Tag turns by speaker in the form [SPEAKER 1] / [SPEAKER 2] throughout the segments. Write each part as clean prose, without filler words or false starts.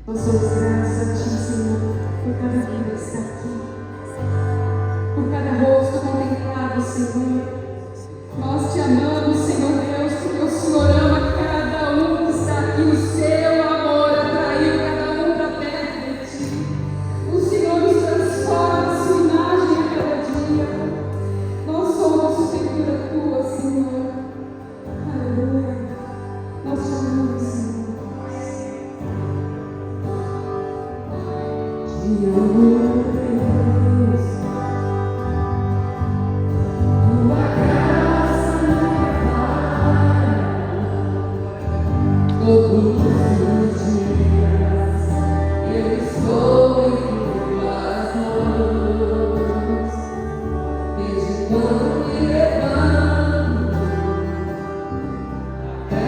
[SPEAKER 1] Nós somos gratos a Ti, Senhor, por cada vida que está aqui, por cada rosto contemplado, Senhor. Nós Te amamos, Senhor Deus, porque o Senhor ama cada um que está aqui. O Seu amor atraiu cada um para perto de Ti. O Senhor nos transforma a Sua imagem a cada dia. Nós somos figura Tua, Senhor. Aleluia. Nós Te amamos, Senhor. Te amo, Deus. Tua graça me ampara. Todos os dias eu estou em Tuas mãos. Desde quando me levanto até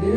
[SPEAKER 1] eu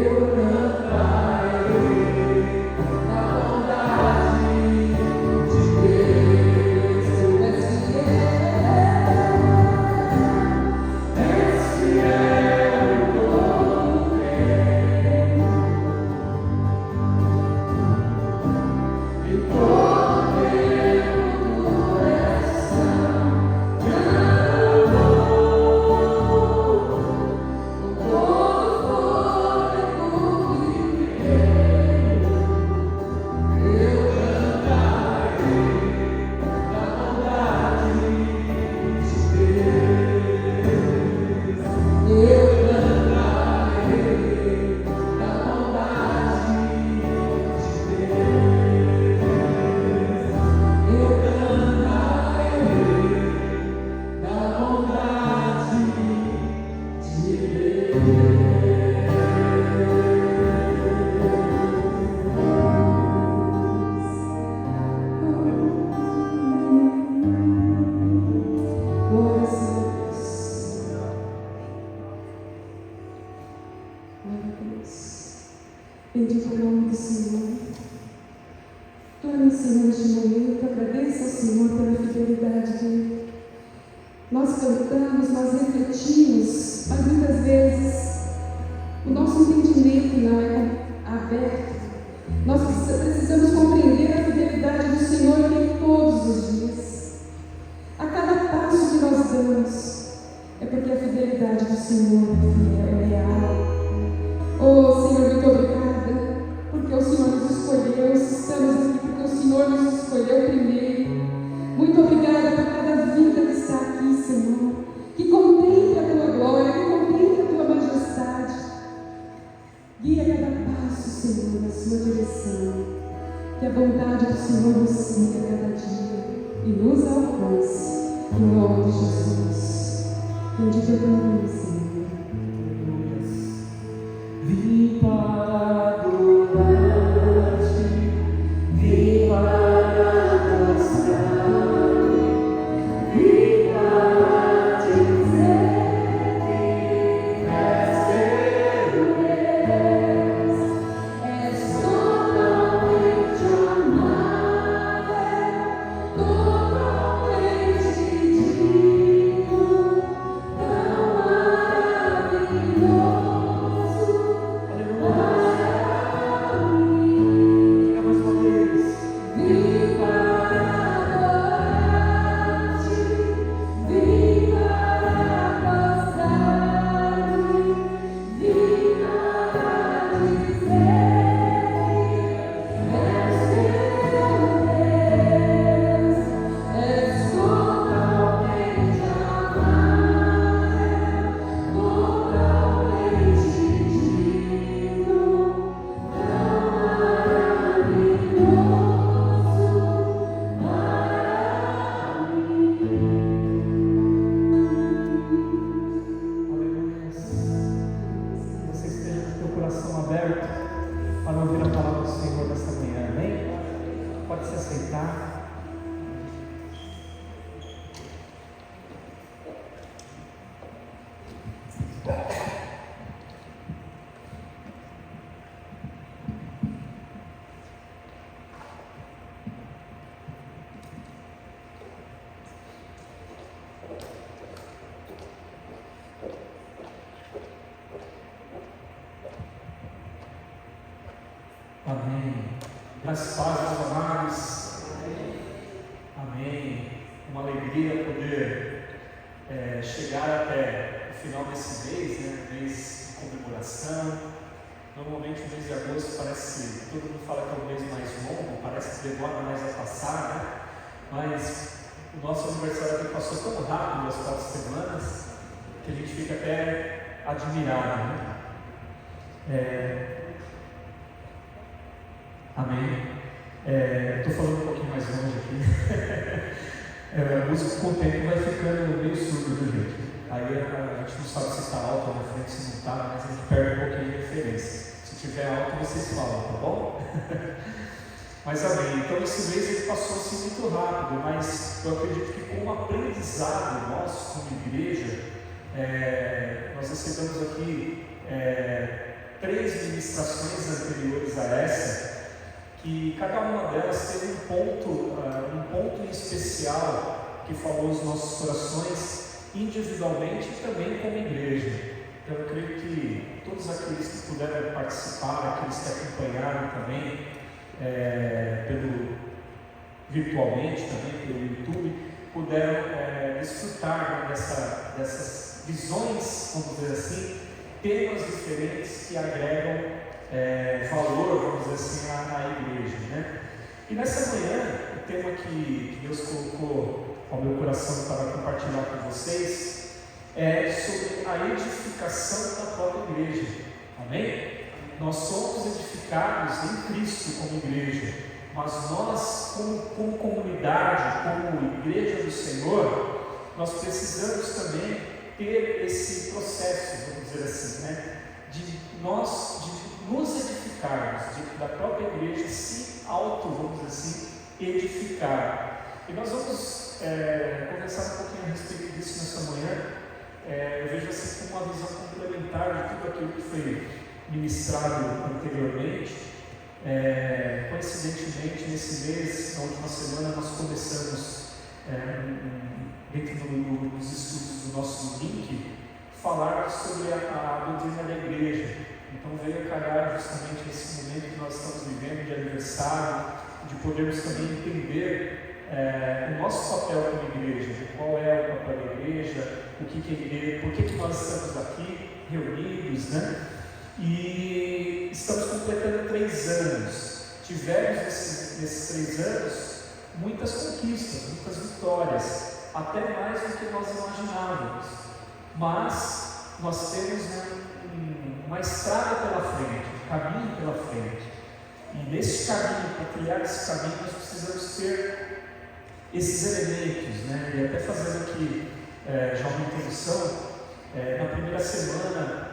[SPEAKER 1] Bendito o nome do Senhor. Clame, Senhor, neste momento. Agradeça ao Senhor pela fidelidade dele. Nós cantamos, nós refletimos, mas muitas vezes o nosso entendimento não é aberto. Nós precisamos compreender a fidelidade do Senhor em todos os dias. A cada passo que nós damos, é porque a fidelidade do Senhor é real. Oh, Senhor, muito obrigada, porque o Senhor nos escolheu, estamos aqui porque o Senhor nos escolheu primeiro. Muito obrigada por cada vida que está aqui, Senhor, que contemple a Tua glória, que contemple a Tua majestade. Guia cada passo, Senhor, na Sua direção. Que a bondade do Senhor nos siga cada dia e nos alcance, em nome de Jesus. Bendito é o Teu nome, Senhor.
[SPEAKER 2] Vim para adorar-te, vim para mostrar-te, vim para dizer que és teu Deus. És totalmente amável, totalmente digno, tão maravilhoso. Amém. Graças a Deus, amados. Amém. Uma alegria poder chegar até o final desse mês, mês de comemoração. Normalmente o mês de agosto parece, todo mundo fala que é o mês mais longo, parece que demora mais a passar, Mas o nosso aniversário aqui passou tão rápido, as 4 semanas, que a gente fica até admirado, Amém. Estou falando um pouquinho mais longe aqui. A música com o tempo vai ficando meio surdo, viu, gente? Aí a gente não sabe se está alto na frente, se não está, mas a gente perde um pouquinho de referência. Se tiver alto, vocês falam, tá bom? Mas amém. Então esse mês ele passou assim muito rápido, mas eu acredito que como aprendizado nós, como igreja, nós recebemos aqui 3 ministrações anteriores a essa, que cada uma delas teve um ponto em especial que falou os nossos corações individualmente e também como igreja. Então eu creio que todos aqueles que puderam participar, aqueles que acompanharam também virtualmente, também pelo YouTube, puderam desfrutar dessas visões, vamos dizer assim, temas diferentes que agregam valor, vamos dizer assim, à igreja, né? E nessa manhã, o tema que Deus colocou ao meu coração para compartilhar com vocês é sobre a edificação da própria igreja. Amém? Nós somos edificados em Cristo como igreja, mas nós, como comunidade, como igreja do Senhor, nós precisamos também ter esse processo, vamos dizer assim, né? De nos edificarmos, da própria igreja se vamos dizer assim, edificar. E nós vamos conversar um pouquinho a respeito disso nessa manhã. Eu vejo assim como uma visão complementar de tudo aquilo que foi ministrado anteriormente. Coincidentemente, nesse mês, na última semana, nós começamos, dentro dos estudos do nosso link, falar sobre a doutrina da igreja. Então veio a calhar justamente esse momento que nós estamos vivendo de aniversário, de podermos também entender o nosso papel como igreja, qual é o papel da igreja, o que é igreja, por que nós estamos aqui reunidos, né? E estamos completando 3 anos. Tivemos nesses 3 anos muitas conquistas, muitas vitórias, até mais do que nós imaginávamos. Mas nós temos uma estrada pela frente, um caminho pela frente. E nesse caminho, para trilhar esse caminho, nós precisamos ter esses elementos, né? E até fazendo aqui já uma introdução, na primeira semana,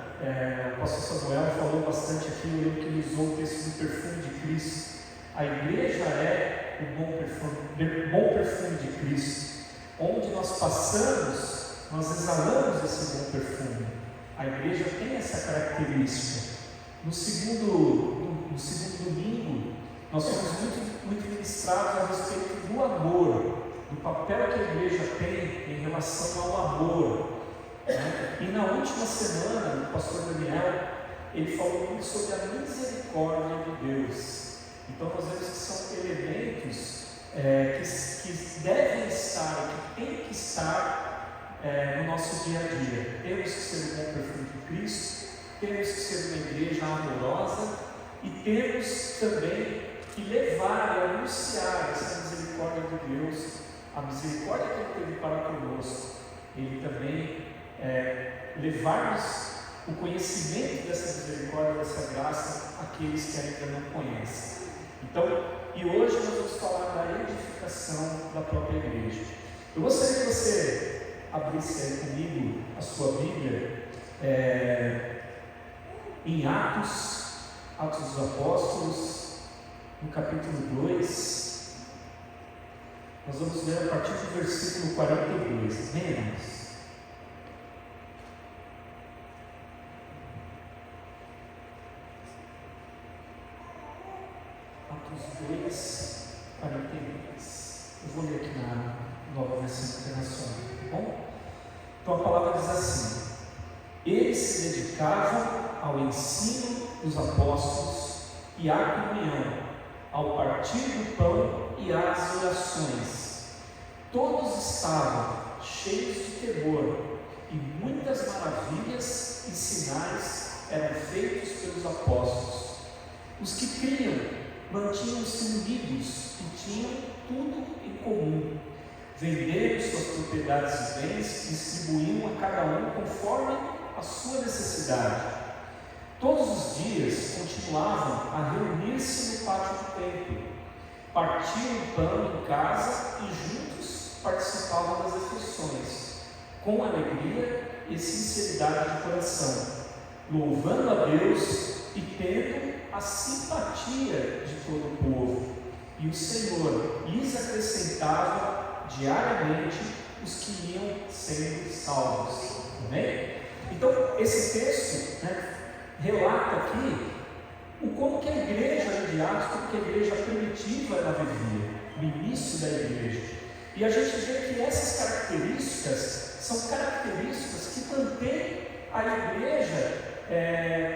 [SPEAKER 2] o pastor Samuel falou bastante aqui, ele utilizou o texto do perfume de Cristo. A igreja é o bom perfume de Cristo. Onde nós passamos, nós exalamos esse bom perfume. A igreja tem essa característica. No segundo domingo, nós fomos muito ministrados a respeito do amor, do papel que a igreja tem em relação ao amor, né? E na última semana, o pastor Daniel, ele falou muito sobre a misericórdia de Deus. Então nós vemos que são elementos que devem estar, que têm que estar no nosso dia a dia. Temos que ser o bom perfume de Cristo, temos que ser uma igreja amorosa e temos também que levar e anunciar essa misericórdia de Deus, a misericórdia que Ele teve para conosco. Ele também levar-nos o conhecimento dessa misericórdia, dessa graça, àqueles que ainda não conhecem. Então, e hoje nós vamos falar da edificação da própria igreja. Eu gostaria que você abrisse aí comigo a sua Bíblia em Atos dos Apóstolos, no capítulo 2. Nós vamos ler a partir do versículo 42. Menos. Atos 2, 42. Eu vou ler aqui na Nova Versão Internacional, tá bom? Então a palavra diz assim: eles se dedicavam ao ensino dos apóstolos e à comunhão, ao partir do pão e às orações. Todos estavam cheios de temor, e muitas maravilhas e sinais eram feitos pelos apóstolos. Os que criam mantinham-se unidos e tinham tudo em comum. Venderam suas propriedades e bens, distribuíam a cada um conforme a sua necessidade. Todos os dias continuavam a reunir-se no pátio do templo, partiam o pão em casa e juntos participavam das refeições, com alegria e sinceridade de coração, louvando a Deus e tendo a simpatia de todo o povo. E o Senhor lhes acrescentava diariamente os que iam sendo salvos. Amém? Então, esse texto, relata aqui como que a igreja de Atos, como que a igreja primitiva ela vivia, o início da igreja. E a gente vê que essas características são características que mantêm a igreja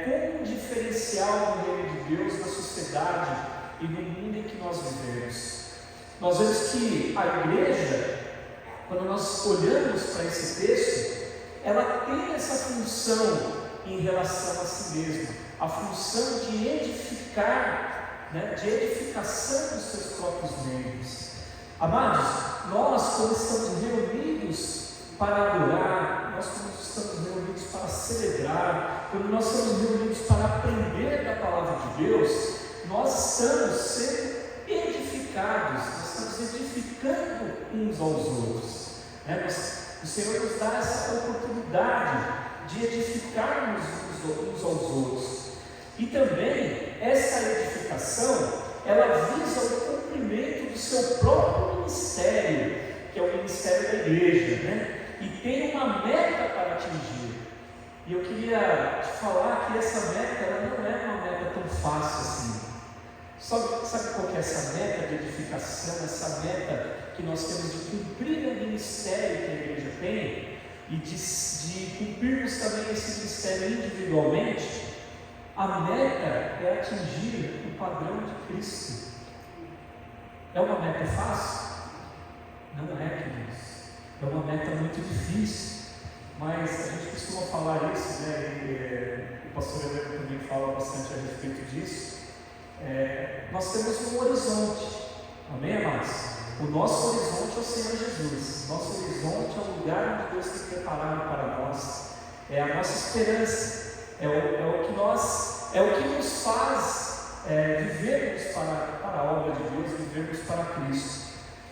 [SPEAKER 2] como um diferencial no reino de Deus, na sociedade e no mundo em que nós vivemos. Nós vemos que a igreja, quando nós olhamos para esse texto, ela tem essa função em relação a si mesma, a função de edificar, de edificação dos seus próprios membros. Amados, nós quando estamos reunidos para adorar, nós quando estamos reunidos para celebrar, quando nós estamos reunidos para aprender da palavra de Deus, nós estamos sendo edificados, nós estamos edificando uns aos outros. O Senhor nos dá essa oportunidade de edificarmos uns aos outros. E também essa edificação, ela visa o cumprimento do seu próprio ministério, que é o ministério da igreja, né? E tem uma meta para atingir. E eu queria te falar que essa meta, ela não é uma meta tão fácil assim. Sabe qual que é essa meta de edificação, essa meta que nós temos de cumprir o ministério que a igreja tem e de cumprirmos também esse ministério individualmente? A meta é atingir o padrão de Cristo. É uma meta fácil? Não é, queridos. É uma meta muito difícil, mas a gente costuma falar isso, né? E o pastor Heleno também fala bastante a respeito disso. Nós temos um horizonte, amém, amados? O nosso horizonte é o Senhor Jesus. Nosso horizonte é o lugar onde Deus tem preparado para nós. É a nossa esperança. É o que nos faz vivermos para a obra de Deus, vivermos para Cristo.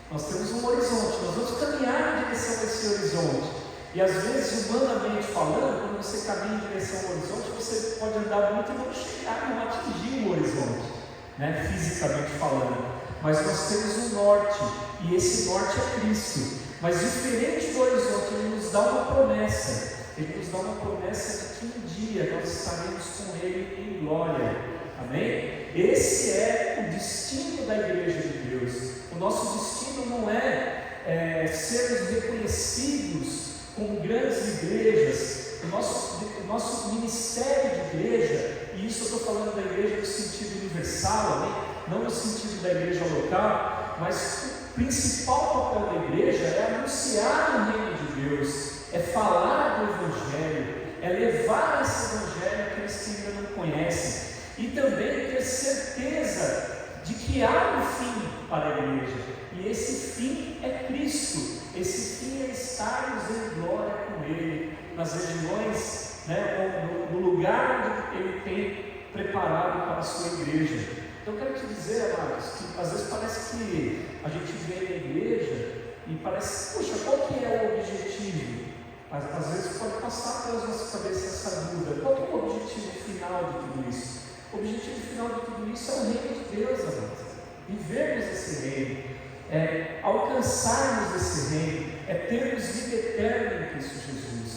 [SPEAKER 2] Nós temos um horizonte, nós vamos caminhar em direção a esse horizonte. E às vezes, humanamente falando, quando você caminha em direção ao horizonte, você pode andar muito e não chegar, não atingir o horizonte, né? Fisicamente falando. Mas nós temos um norte, e esse norte é Cristo. Mas diferente do horizonte, Ele nos dá uma promessa. Ele nos dá uma promessa de que um dia nós estaremos com Ele em glória. Amém? Esse é o destino da igreja de Deus. O nosso destino não é sermos reconhecidos como grandes igrejas. O nosso ministério de igreja, e isso eu estou falando da igreja no sentido universal, amém? Não no sentido da igreja local, mas o principal papel da igreja é anunciar o reino de Deus, é falar do Evangelho, é levar esse Evangelho àqueles que ainda não conhecem, e também ter certeza de que há um fim para a igreja, e esse fim é Cristo. Esse fim é estarmos em glória com Ele, nas regiões, né, no lugar onde Ele tem preparado para a sua igreja. Então eu quero te dizer, amados, que às vezes parece que a gente vem na igreja e parece, poxa, qual que é o objetivo? Às vezes pode passar pelas nossas cabeças essa dúvida: qual que é o objetivo final de tudo isso? O objetivo final de tudo isso é o reino de Deus, amados. Vivermos esse reino, alcançarmos esse reino, termos vida eterna em Cristo Jesus.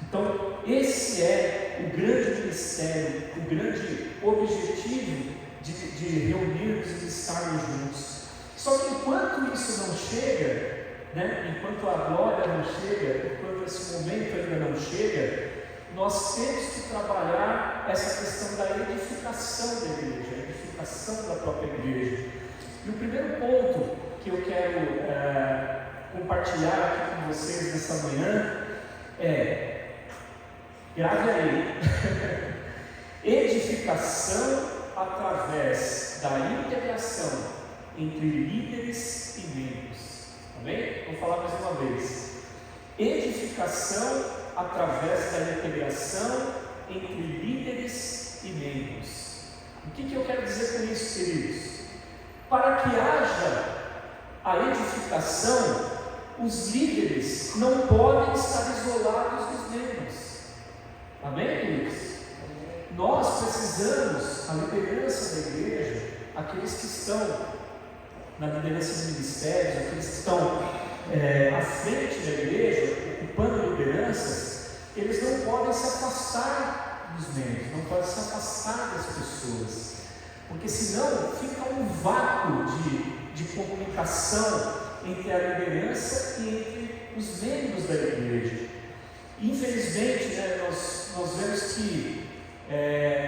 [SPEAKER 2] Então, esse é o grande ministério, o grande objetivo de reunirmos e de estarmos juntos. Só que enquanto isso não chega, né, enquanto a glória não chega, enquanto esse momento ainda não chega, nós temos que trabalhar essa questão da edificação da igreja, a edificação da própria igreja. E o primeiro ponto que eu quero compartilhar aqui com vocês nessa manhã grave aí, edificação através da integração entre líderes e membros. Amém? Vou falar mais uma vez. Edificação através da integração entre líderes e membros. O que eu quero dizer com isso, queridos? Para que haja a edificação, os líderes não podem estar isolados dos membros. Amém, queridos? Nós precisamos, a liderança da igreja, aqueles que estão na liderança do ministério, aqueles que estão à frente da igreja, ocupando lideranças, eles não podem se afastar dos membros, não podem se afastar das pessoas, porque senão fica um vácuo de comunicação entre a liderança e entre os membros da igreja. Infelizmente, né, nós vemos que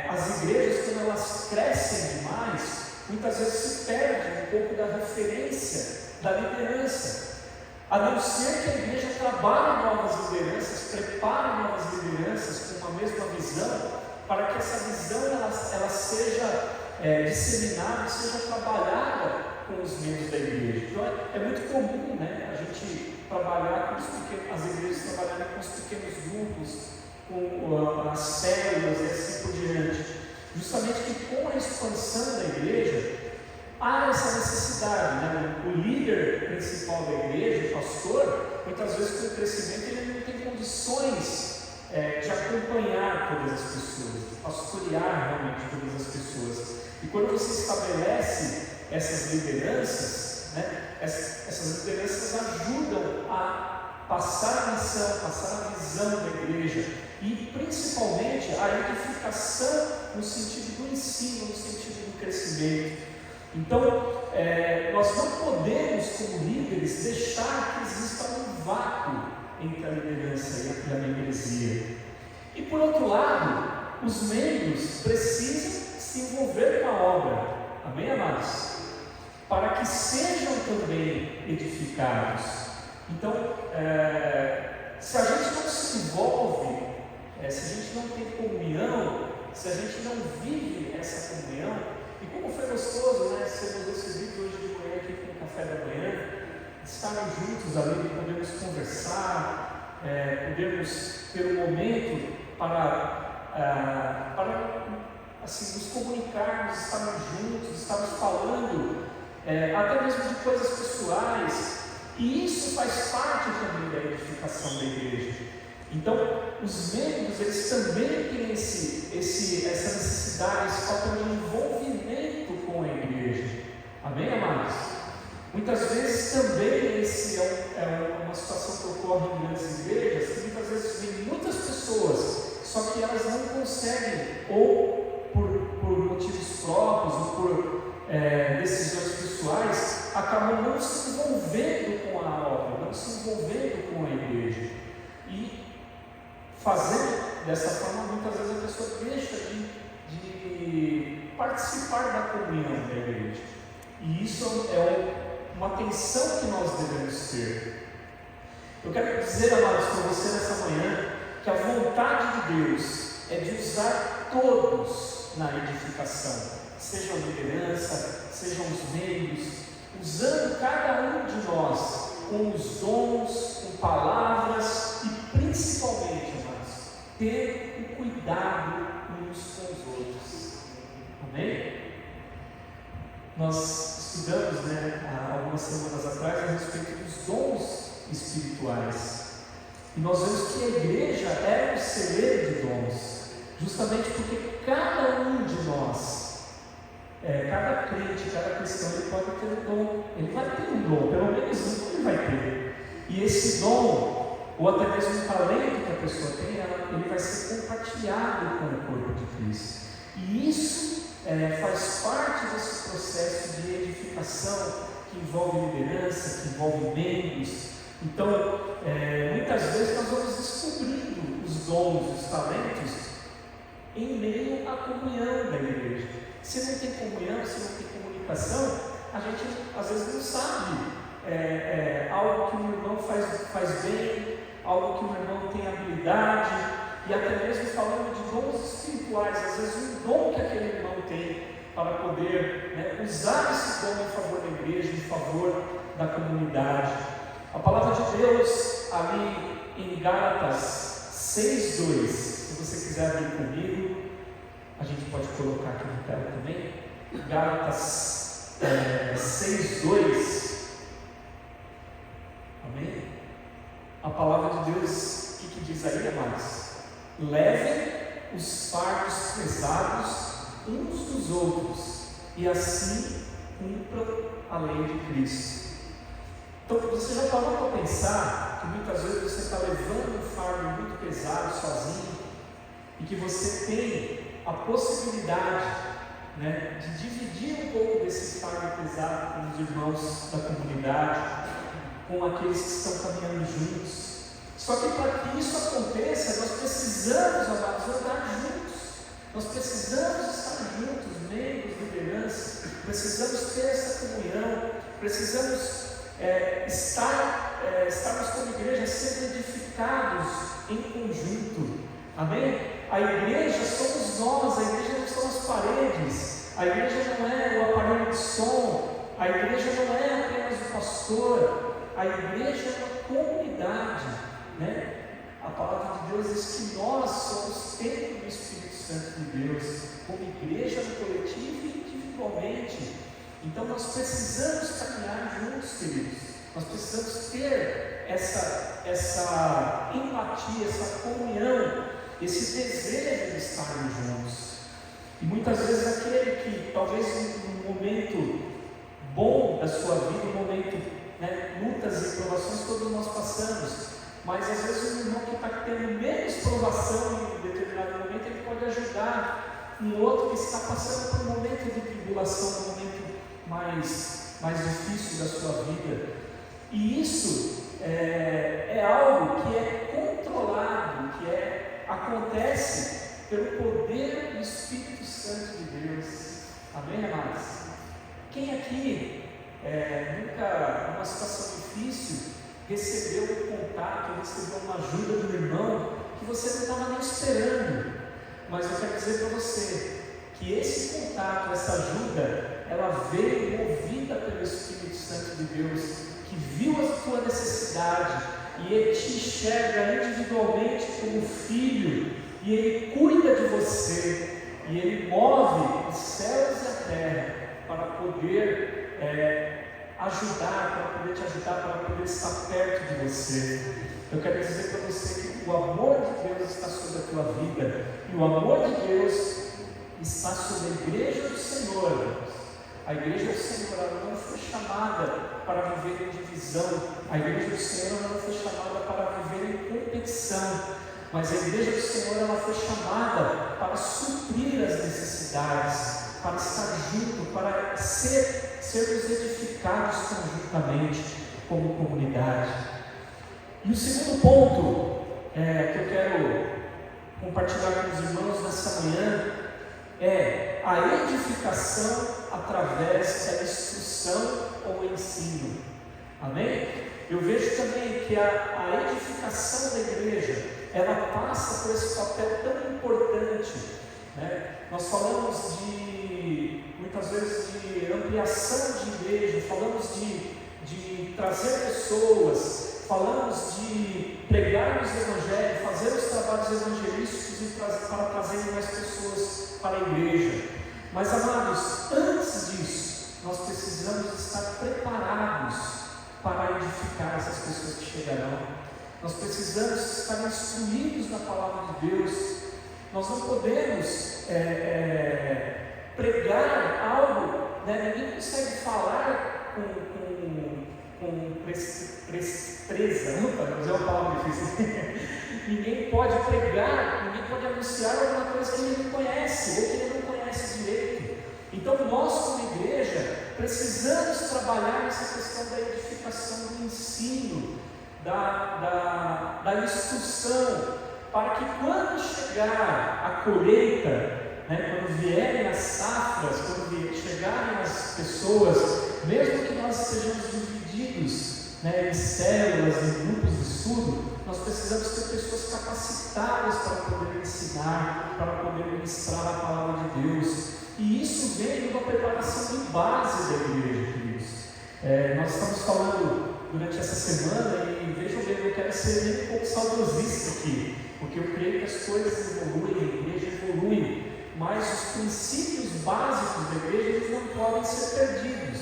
[SPEAKER 2] as igrejas, quando elas crescem demais, muitas vezes se perde um pouco da referência da liderança, a não ser que a igreja trabalhe novas lideranças, prepare novas lideranças com uma mesma visão, para que essa visão ela seja disseminada, seja trabalhada com os membros da igreja. Então é muito comum, né, a gente trabalhar com as igrejas trabalharem com os pequenos grupos, com as células e assim por diante, justamente que com a expansão da igreja há essa necessidade, né? O líder principal da igreja, o pastor, muitas vezes com o crescimento ele não tem condições de acompanhar todas as pessoas, de pastorear realmente todas as pessoas. E quando você estabelece essas lideranças, né, essas lideranças ajudam a passar a missão, passar a visão da igreja e principalmente a edificação no sentido do ensino, no sentido do crescimento. Então, nós não podemos, como líderes, deixar que exista um vácuo entre a liderança e a membresia. E por outro lado, os membros precisam se envolver com a obra, amém, amados? Para que sejam também edificados. Então, se a gente não se envolve, se a gente não tem comunhão, se a gente não vive essa comunhão, e como foi gostoso, né, sermos recebidos hoje de manhã aqui com o café da manhã, estarmos juntos ali, podemos conversar, podemos ter um momento para assim, nos comunicarmos, estarmos juntos, estarmos falando, até mesmo de coisas pessoais, e isso faz parte também da edificação da igreja. Então, os membros, eles também têm essa necessidade, esse papel de envolvimento com a igreja, amém, amados? Muitas vezes também esse é uma situação que ocorre em grandes igrejas, que muitas vezes vem muitas pessoas, só que elas não conseguem, ou por motivos próprios, ou por decisões pessoais, acabam não se envolvendo com a obra, não se envolvendo com a igreja. E fazendo dessa forma, muitas vezes a pessoa deixa de participar da comunhão da igreja. E isso é uma atenção que nós devemos ter. Eu quero dizer, amados, para você nessa manhã, que a vontade de Deus é de usar todos na edificação, seja a liderança, sejam os membros, usando cada um de nós com os dons, com palavras e principalmente, amados, ter o cuidado uns com os outros. Amém? Nós estudamos, há algumas semanas atrás a respeito dos dons espirituais. E nós vemos que a igreja é um celeiro de dons, justamente porque cada um de nós, cada crente, cada cristão, ele pode ter um dom, ele vai ter um dom, pelo menos um ele vai ter. E esse dom, ou até mesmo o talento que a pessoa tem, ele vai ser compartilhado com o corpo de Cristo. E isso faz parte desse processo de edificação que envolve liderança, que envolve membros. Então, muitas vezes nós vamos descobrindo os dons, os talentos em meio à comunhão da igreja. Se não tem comunhão, se não tem comunicação, a gente às vezes não sabe algo que um irmão faz bem, algo que um irmão tem habilidade, e até mesmo falando de dons espirituais, às vezes um dom que aquele irmão tem para poder usar esse dom em favor da igreja, em favor da comunidade. A palavra de Deus ali em Gálatas 6:2, se você quiser abrir comigo, a gente pode colocar aqui no tela também, Gálatas 6:2, amém? A palavra de Deus, o que diz aí, amados? Levem os fardos pesados uns dos outros, e assim cumpram a lei de Cristo. Então, você já parou para pensar que muitas vezes você está levando um fardo muito pesado sozinho, e que você tem a possibilidade de dividir um pouco desse fardo pesado com os irmãos da comunidade, com aqueles que estão caminhando juntos. Só que para que isso aconteça, nós precisamos, amados, andar juntos. Nós precisamos estar juntos, membros, liderança. Precisamos ter essa comunhão. Precisamos estarmos como igreja sendo edificados em conjunto. Amém? A igreja somos nós, a igreja não são as paredes, a igreja não é o aparelho de som, a igreja não é apenas o pastor, a igreja é uma comunidade. A palavra de Deus diz que nós somos templo do Espírito Santo de Deus, como igreja no coletivo e individualmente. Então nós precisamos caminhar juntos, queridos. Nós precisamos ter essa empatia, essa comunhão, esse desejo de estarmos juntos. E muitas vezes aquele que talvez num momento bom da sua vida, um momento, lutas e provações todos nós passamos, mas às vezes um irmão que está tendo menos provação em um determinado momento, ele pode ajudar um outro que está passando por um momento de tribulação, um momento mais difícil da sua vida. E isso é algo que é controlado, que acontece pelo poder do Espírito Santo de Deus. Amém, amados? Quem aqui nunca, numa situação difícil, recebeu um contato, recebeu uma ajuda do irmão que você não estava nem esperando? Mas eu quero dizer para você que esse contato, essa ajuda, ela veio movida pelo Espírito Santo de Deus, que viu a tua necessidade e ele te enxerga individualmente como filho, e ele cuida de você, e ele move os céus e a terra para poder ajudar, para poder te ajudar, para poder estar perto de você. Eu quero dizer para você que o amor de Deus está sobre a tua vida, e o amor de Deus está sobre a igreja do Senhor. A igreja do Senhor, ela não foi chamada para viver em divisão, a igreja do Senhor não foi chamada para viver em competição, mas a igreja do Senhor, ela foi chamada para suprir as necessidades, para estar junto, para sermos edificados conjuntamente como comunidade. E o segundo ponto que eu quero compartilhar com os irmãos nessa manhã é a edificação através da instrução ou ensino. Amém? Eu vejo também que a edificação da igreja, ela passa por esse papel tão importante, Nós falamos muitas vezes de ampliação de igreja, falamos de trazer pessoas, falamos de pregarmos o Evangelho, fazer os trabalhos evangelísticos para trazer mais pessoas para a igreja. Mas, amados, antes disso, nós precisamos estar preparados para edificar essas pessoas que chegarão. Nós precisamos estar instruídos na palavra de Deus. Nós não podemos pregar algo, ninguém consegue falar com presa, mas é uma palavra difícil. Ninguém pode pregar, ninguém pode anunciar alguma coisa que ele não conhece, ou que ele não conhece direito. Então nós, como igreja, precisamos trabalhar nessa questão da edificação, do ensino, da instrução, para que quando chegar a colheita, quando vierem as safras, quando chegarem as pessoas, mesmo que nós sejamos divididos em células, em grupos de estudo, nós precisamos ter pessoas capacitadas para poder ensinar, para poder ministrar a palavra de Deus. E isso vem de uma preparação de base da igreja, queridos. Nós estamos falando durante essa semana, e vejam bem, eu quero ser nem um pouco saudosista aqui, porque eu creio que as coisas evoluem, a igreja evolui, mas os princípios básicos da igreja eles não podem ser perdidos.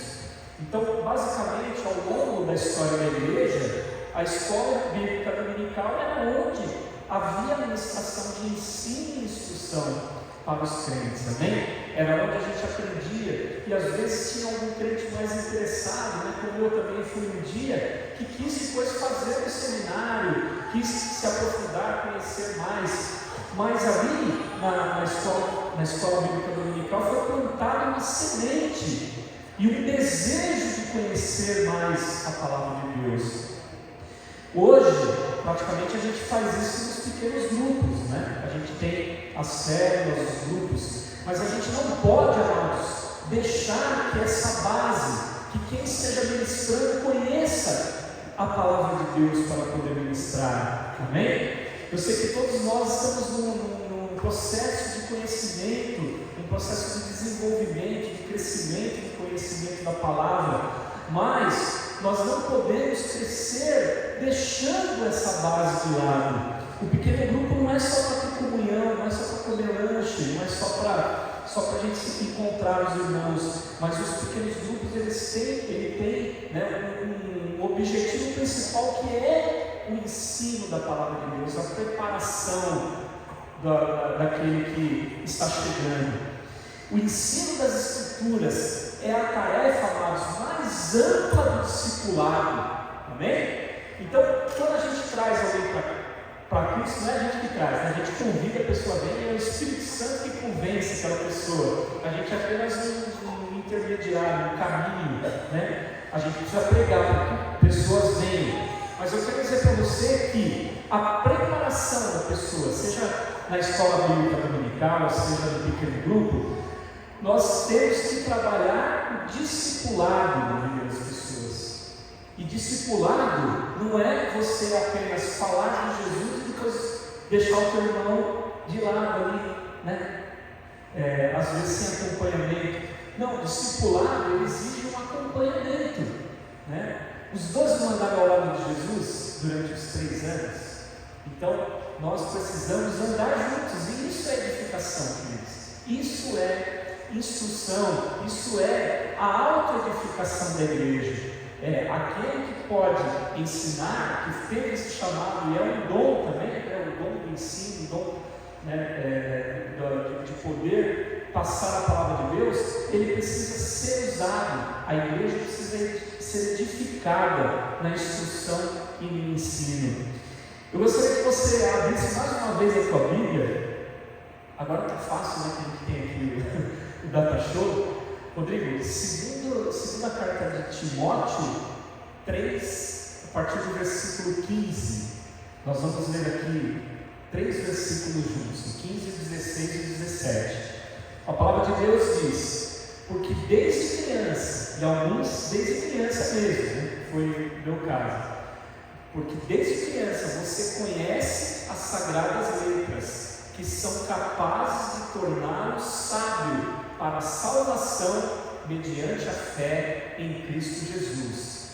[SPEAKER 2] Então, basicamente, ao longo da história da igreja, a escola bíblica dominical era onde havia administração de ensino e instrução para os crentes, amém? Era onde a gente aprendia, e às vezes tinha algum crente mais interessado, como eu também fui um dia, que quis depois fazer o seminário, quis se aprofundar, conhecer mais. Mas ali, na escola bíblica dominical, foi plantada uma semente e um desejo de conhecer mais a palavra de Deus. Hoje, praticamente a gente faz isso nos pequenos grupos, A gente tem as células, os grupos, mas a gente não pode, amados, deixar que essa base, que quem esteja ministrando conheça a palavra de Deus para poder ministrar, amém? Eu sei que todos nós estamos num processo de conhecimento, num processo de desenvolvimento, de crescimento, de conhecimento da palavra, mas nós não podemos crescer deixando essa base de lado. O pequeno grupo não é só para ter comunhão, não é só para comer lanche, não é só só para a gente se encontrar os irmãos, mas os pequenos grupos ele tem, né, um objetivo principal, que é o ensino da palavra de Deus, a preparação daquele que está chegando. O ensino das Escrituras é a tarefa, amados, mais ampla do discipulado. Amém? Então, quando a gente traz alguém para Cristo, não é a gente que traz, né? A gente convida a pessoa a vir, e é o Espírito Santo que convence aquela pessoa. A gente é apenas um intermediário, um caminho, né? A gente precisa pregar para que pessoas venham. Mas eu quero dizer para você que a preparação da pessoa, seja na escola bíblica dominical, seja no pequeno grupo, nós temos que trabalhar o discipulado na vida das pessoas. E discipulado não é você apenas falar de Jesus e depois deixar o teu irmão de lado ali, né? Às vezes sem acompanhamento. Não, o discipulado ele exige um acompanhamento, né? Os 12 mandaram ao lado de Jesus durante os 3 anos. Então, nós precisamos andar juntos, e isso é edificação, queridos. Isso é instrução, isso é a autoedificação da igreja. Aquele que pode ensinar, que teve esse chamado, e é um dom também, o dom do ensino, o dom, né, de poder passar a palavra de Deus, ele precisa ser usado. A igreja precisa ser edificada na instrução e no ensino. Eu gostaria que você abrisse mais uma vez a sua Bíblia. Agora está fácil, né, que a gente tem aqui o Data Show. Rodrigo, segunda carta de Timóteo 3, a partir do versículo 15. Nós vamos ler aqui 3 versículos juntos, 15, 16 e 17. A palavra de Deus diz: porque desde criança, e alguns desde criança mesmo, né, foi o meu caso, porque desde criança você conhece as sagradas letras, que são capazes de torná-lo sábio para a salvação mediante a fé em Cristo Jesus.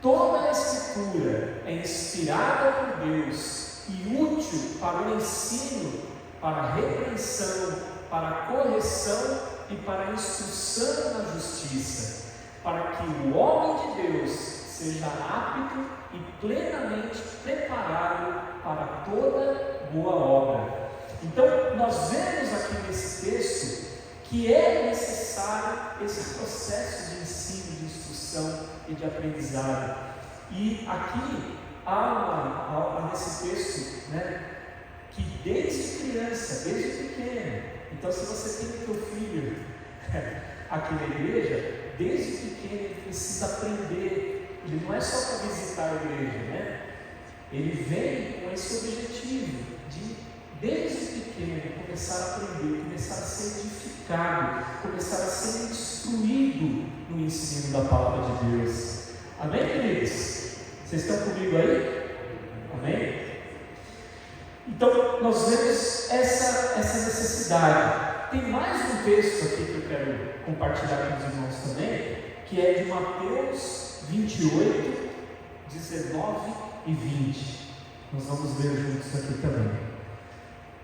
[SPEAKER 2] Toda a Escritura é inspirada por Deus e útil para o ensino, para a repreensão, para a correção e para a instrução na justiça, para que o homem de Deus seja apto e plenamente preparado para toda boa obra. Então, nós vemos aqui nesse texto que é necessário esse processo de ensino, de instrução e de aprendizado. E aqui há nesse texto, né, que desde criança, desde pequeno, então se você tem o teu filho aqui na igreja, desde pequeno ele precisa aprender. Ele não é só para visitar a igreja, né? Ele vem com esse objetivo de, desde pequeno, começar a aprender, começar a ser edificado, começar a ser instruído no ensino da palavra de Deus. Amém, queridos? Vocês estão comigo aí? Amém? Então, nós vemos essa necessidade. Tem mais um texto aqui que eu quero compartilhar com os irmãos também, que é de Mateus 28, 19 e 20. Nós vamos ler juntos aqui também.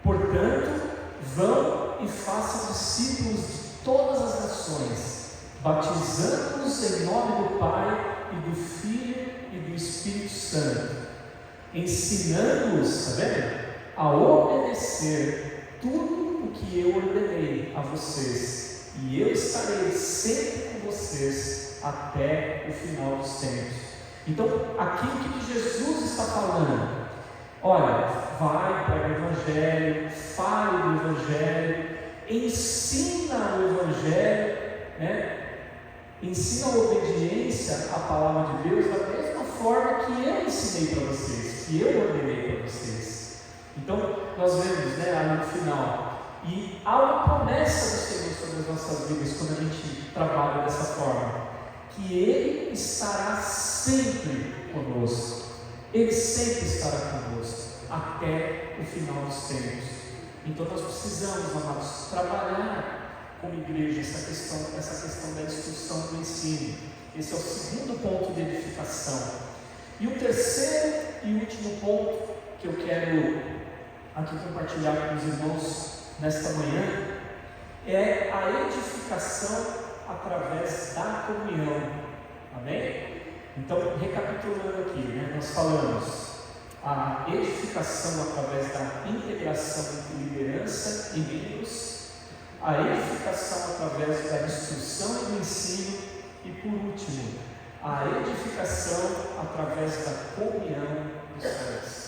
[SPEAKER 2] Portanto, vão e façam discípulos de todas as nações, batizando-os em nome do Pai e do Filho e do Espírito Santo, ensinando-os, está vendo? A obedecer tudo o que eu ordenei a vocês, e eu estarei sempre com vocês até o final dos tempos. Então, aqui o que Jesus está falando? Olha, vai para o Evangelho, fale do Evangelho, ensina o Evangelho, né? Ensina a obediência à palavra de Deus da mesma forma que eu ensinei para vocês, que eu ordenei para vocês. Então, nós vemos, né, ali no final, e há uma promessa do Senhor sobre as nossas vidas quando a gente trabalha dessa forma, que Ele estará sempre conosco. Ele sempre estará conosco até o final dos tempos. Então nós precisamos, amados, trabalhar como igreja essa questão da instrução do ensino. Esse é o segundo ponto de edificação. E o terceiro e último ponto que eu quero aqui compartilhar com os irmãos nesta manhã é a edificação através da comunhão. Amém? Então, recapitulando aqui, né, nós falamos a edificação através da integração entre liderança e membros, a edificação através da instrução e do ensino e, por último, a edificação através da comunhão dos crentes.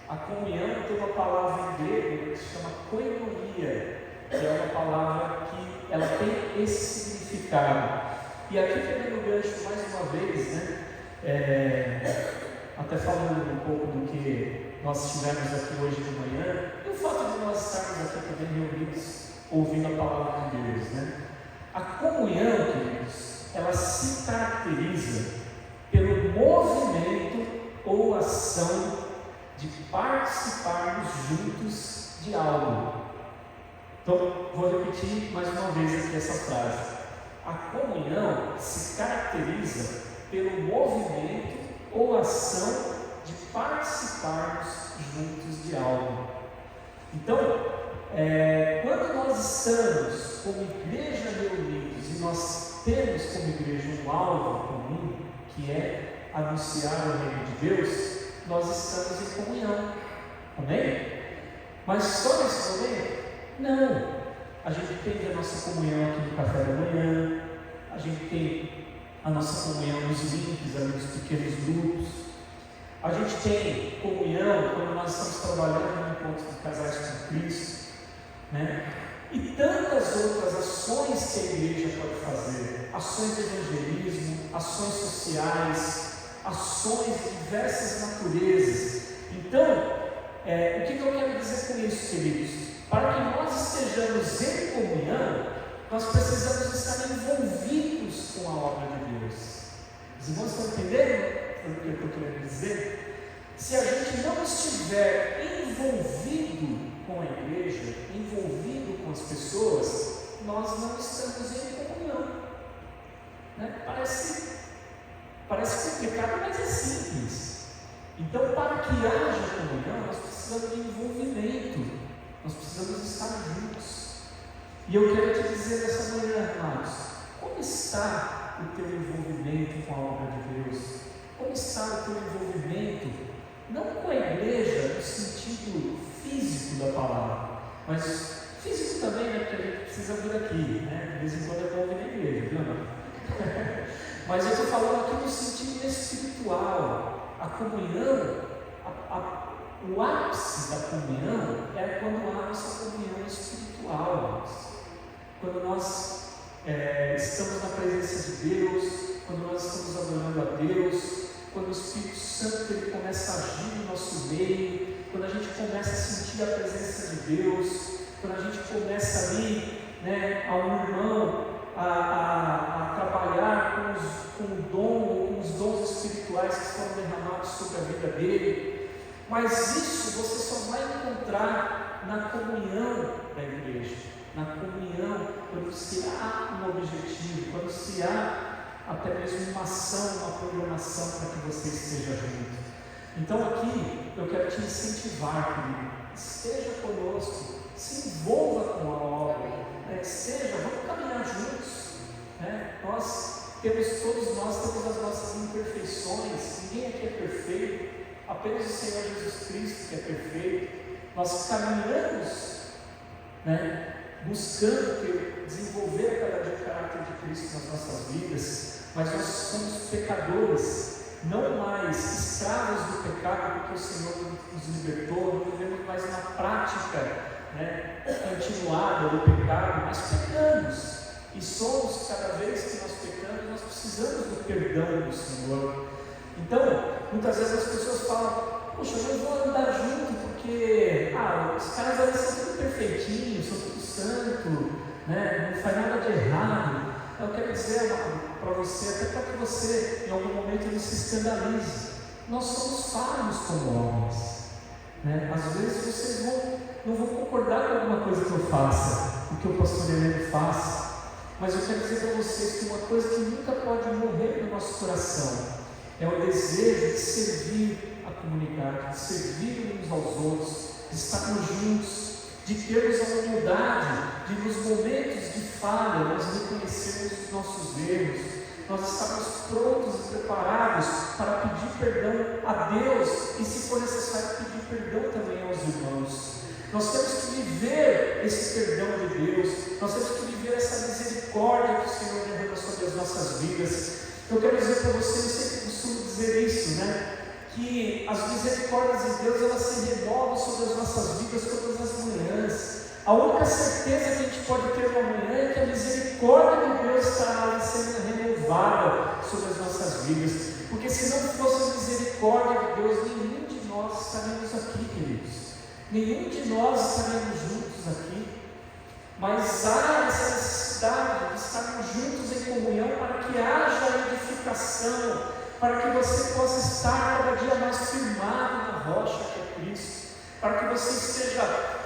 [SPEAKER 2] A comunhão tem uma palavra em grego que se chama koinonia, que é uma palavra que ela tem esse significado. E aqui pegando o gancho mais uma vez, né, até falando um pouco do que nós tivemos aqui hoje de manhã, e o fato de nós estarmos aqui também reunidos, ouvindo a palavra de Deus, né? A comunhão, queridos, ela se caracteriza pelo movimento ou ação de participarmos juntos de algo. Então, vou repetir mais uma vez aqui essa frase. A comunhão se caracteriza pelo movimento ou ação de participarmos juntos de algo. Então, quando nós estamos como igreja reunidos e nós temos como igreja um alvo comum, que é anunciar o reino de Deus, nós estamos em comunhão. Amém? Mas só nesse momento? Não. A gente tem a nossa comunhão aqui no café da manhã, a gente tem a nossa comunhão nos links, ali nos pequenos grupos, a gente tem comunhão quando nós estamos trabalhando no encontro de casais com Cristo, né? E tantas outras ações que a igreja pode fazer, ações de evangelismo, ações sociais, ações de diversas naturezas. Então, o que eu quero dizer com isso, queridos? Para que nós estejamos em comunhão, nós precisamos estar envolvidos com a obra de Deus. Os irmãos estão entendendo o que eu estou querendo dizer? Se a gente não estiver envolvido com a igreja, envolvido com as pessoas, nós não estamos em comunhão. Né? Parece complicado, mas é simples. Então, para que haja comunhão, nós precisamos de envolvimento, nós precisamos estar juntos. E eu quero te dizer nessa manhã, amados, como está o teu envolvimento com a obra de Deus? Como está o teu envolvimento, não com a igreja no sentido físico da palavra, mas físico também, né? Porque a gente precisa vir aqui, né? De vez em quando é bom vir na igreja, viu? Mas eu estou falando aqui no sentido espiritual. A comunhão, o ápice da comunhão é quando há a nossa comunhão espiritual. Quando nós estamos na presença de Deus, quando nós estamos adorando a Deus, quando o Espírito Santo ele começa a agir no nosso meio, quando a gente começa a sentir a presença de Deus, quando a gente começa ali, né, a um irmão a trabalhar com o dom, com os dons espirituais que foram derramados sobre a vida dele. Mas isso você só vai encontrar na comunhão da igreja, na comunhão, quando se há um objetivo, quando se há até mesmo uma ação, uma programação para que você esteja junto. Então aqui eu quero te incentivar, querido, esteja conosco, se envolva com a obra, vamos caminhar juntos, né? Todos nós temos as nossas imperfeições, ninguém aqui é perfeito, apenas o Senhor Jesus Cristo que é perfeito. Nós caminhamos, né, buscando desenvolver cada dia o caráter de Cristo nas nossas vidas, mas nós somos pecadores, não mais escravos do pecado, porque o Senhor nos libertou, não vivemos mais na prática, né, continuada do pecado, mas pecamos, e somos, cada vez que nós pecamos, nós precisamos do perdão do Senhor. Então, muitas vezes as pessoas falam: poxa, eu não vou andar junto porque os caras ali são tudo perfeitinhos, são tudo santo, né? Não faz nada de errado. Eu quero dizer para você, até para que você em algum momento não se escandalize, nós somos falhos como homens, né? Às vezes vocês não vão concordar com alguma coisa que eu faça, o que o pastor Heleno faz, mas eu quero dizer para vocês que uma coisa que nunca pode morrer no nosso coração é o desejo de servir a comunidade, de servir uns aos outros, de estarmos juntos, de termos a humildade de, nos momentos nós reconhecermos os nossos erros, nós estarmos prontos e preparados para pedir perdão a Deus e, se for necessário, pedir perdão também aos irmãos. Nós temos que viver esse perdão de Deus, nós temos que viver essa misericórdia que o Senhor derrama sobre as nossas vidas. Eu quero dizer para você, eu sempre costumo dizer isso, né? Que as misericórdias de Deus, elas se renovam sobre as nossas vidas todas as manhãs. A única certeza que a gente pode ter no amanhã é que a misericórdia de Deus está sendo renovada sobre as nossas vidas, porque se não fosse a misericórdia de Deus, nenhum de nós estaríamos aqui, queridos, nenhum de nós estaremos juntos aqui. Mas há essa necessidade de estarmos juntos em comunhão para que haja edificação, para que você possa estar cada dia mais firmado na rocha que é Cristo, para que você esteja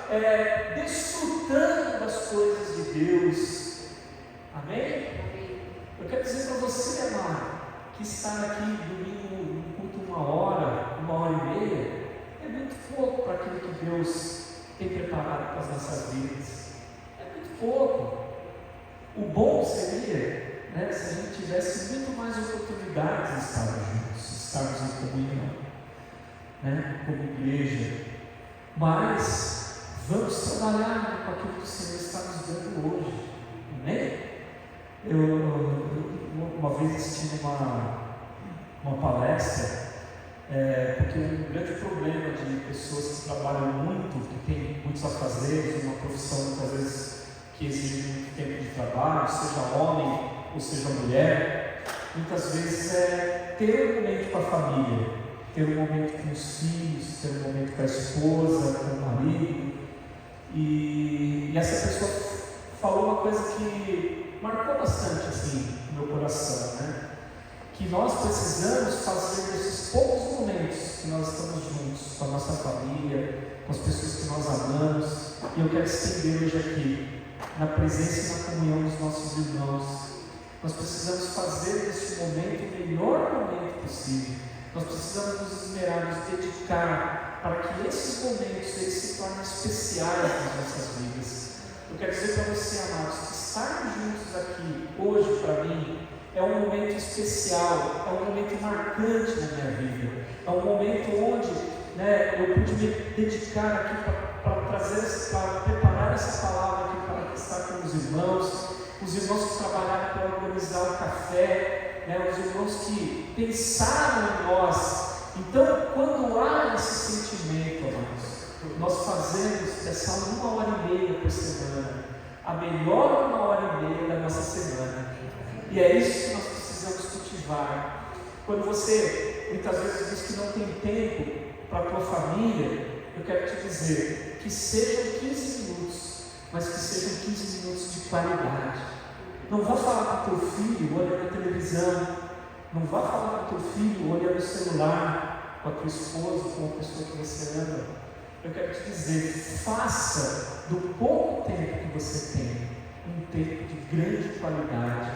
[SPEAKER 2] desfrutando das coisas de Deus. Amém? Eu quero dizer para você, amado, que estar aqui domingo no culto 1h, 1h30, é muito pouco para aquilo que Deus tem preparado para as nossas vidas. Pouco. O bom seria, né, se a gente tivesse muito mais oportunidades de estarmos juntos, estarmos em comunhão, né, como igreja. Mas vamos trabalhar com aquilo que o Senhor está nos dando hoje. Amém? Eu uma vez assisti uma palestra, porque um grande problema de pessoas que trabalham muito, que têm muitos afazeres, uma profissão muitas vezes que exige muito tempo de trabalho, seja homem ou seja mulher, muitas vezes é ter um momento com a família, ter um momento com os filhos, ter um momento com a esposa, com o marido. E essa pessoa falou uma coisa que marcou bastante assim no meu coração, né? Que nós precisamos fazer desses poucos momentos que nós estamos juntos com a nossa família, com as pessoas que nós amamos, e eu quero estender hoje aqui, na presença e na comunhão dos nossos irmãos. Nós precisamos fazer desse momento o melhor momento possível. Nós precisamos nos esmerar, nos dedicar para que esses momentos eles se tornem especiais nas nossas vidas. Eu quero dizer para você, amados, que estarmos juntos aqui hoje, para mim, é um momento especial, é um momento marcante na minha vida, é um momento onde, né, eu pude me dedicar aqui para preparar essa palavra aqui para estar com os irmãos que trabalharam para organizar o café, né, os irmãos que pensaram em nós. Então, quando há esse sentimento, amados, nós fazemos dessa 1h30 por semana a melhor 1h30 da nossa semana. E é isso que nós precisamos cultivar. Quando você muitas vezes diz que não tem tempo para a tua família, eu quero te dizer que sejam 15 minutos, mas que sejam 15 minutos de qualidade. Não vá falar com o teu filho olhando a televisão, não vá falar com o teu filho olhando o celular, com a tua esposa, com a pessoa que você ama. Eu quero te dizer, faça do pouco tempo que você tem um tempo de grande qualidade.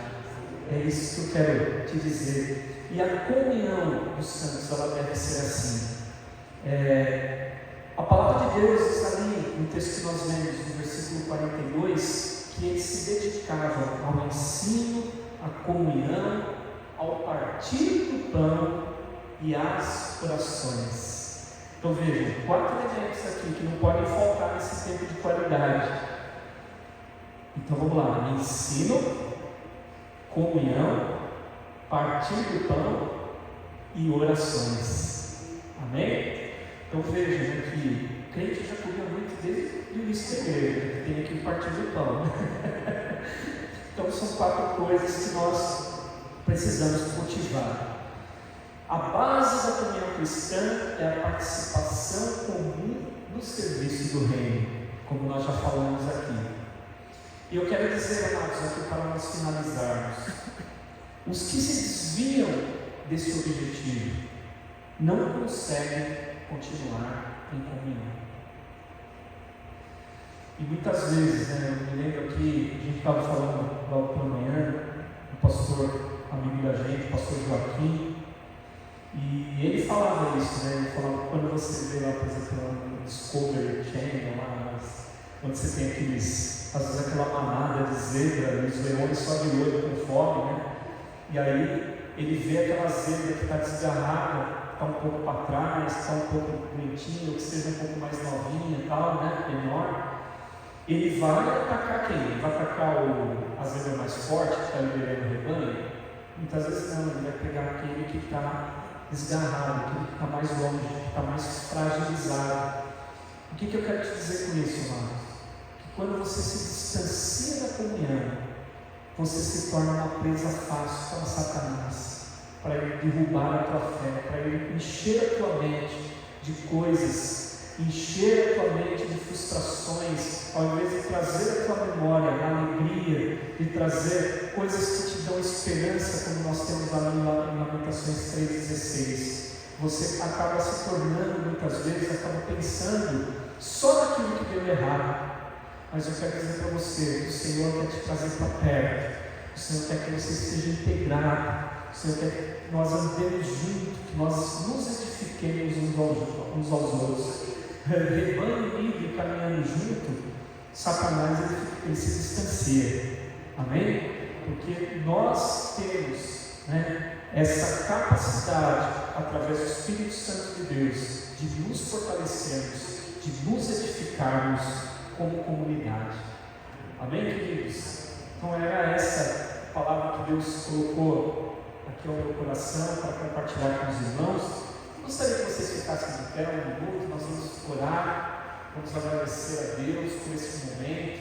[SPEAKER 2] É isso que eu quero te dizer. E a comunhão dos santos, ela deve ser assim. A palavra de Deus está ali no texto que nós lemos, no versículo 42, que eles se dedicavam ao ensino, à comunhão, ao partir do pão e às orações. Então vejam, 4 elementos aqui que não podem faltar nesse tempo de qualidade. Então vamos lá: ensino, comunhão, partir do pão e orações. Amém? Então vejam que crente já comia muito desde o início da igreja, que tem aqui o partir do pão. Então são 4 coisas que nós precisamos cultivar. A base da comunhão cristã é a participação comum no serviço do reino, como nós já falamos aqui. E eu quero dizer, amados, aqui para nós finalizarmos, os que se desviam desse objetivo não conseguem continuar em comunhão. E muitas vezes, né, eu me lembro aqui, a gente estava falando logo pela manhã, o pastor, amigo da gente, o pastor Joaquim, e ele falava isso, né? Ele falava, quando você vê lá, por exemplo, no Discovery Channel, lá, onde você tem aqueles, às vezes aquela manada de zebra e os leões só de olho com fome, né? E aí ele vê aquela zebra que está desgarrada, está um pouco para trás, está um pouco bonitinha, ou que seja um pouco mais novinha e tal, né? Menor. Ele vai atacar quem? Ele vai atacar a zebra mais forte que está liderando o rebanho? Muitas vezes não, ele vai pegar aquele que está desgarrado, aquele que está mais longe, que está mais fragilizado. O que eu quero te dizer com isso, irmãos? Que quando você se distancia da comunhão, você se torna uma presa fácil para Satanás, para ele derrubar a tua fé, para ele encher a tua mente de coisas, encher a tua mente de frustrações, ao invés de trazer a tua memória a alegria, de trazer coisas que te dão esperança, como nós temos lá em Lamentações 3,16. Você acaba se tornando, muitas vezes, acaba pensando só naquilo que deu errado. Mas eu quero dizer para você, o Senhor quer te trazer para perto, o Senhor quer que você esteja integrado, o Senhor quer que nós andemos juntos, que nós nos edifiquemos uns aos outros. Rebanho livre caminhando junto, Satanás ele se distancia, amém? Porque nós temos, né, essa capacidade, através do Espírito Santo de Deus, de nos fortalecermos, de nos edificarmos como comunidade, amém, queridos? Então era essa palavra que Deus colocou aqui ao meu coração para compartilhar com os irmãos. Gostaria que vocês ficassem de pé um minuto, nós vamos orar, vamos agradecer a Deus por esse momento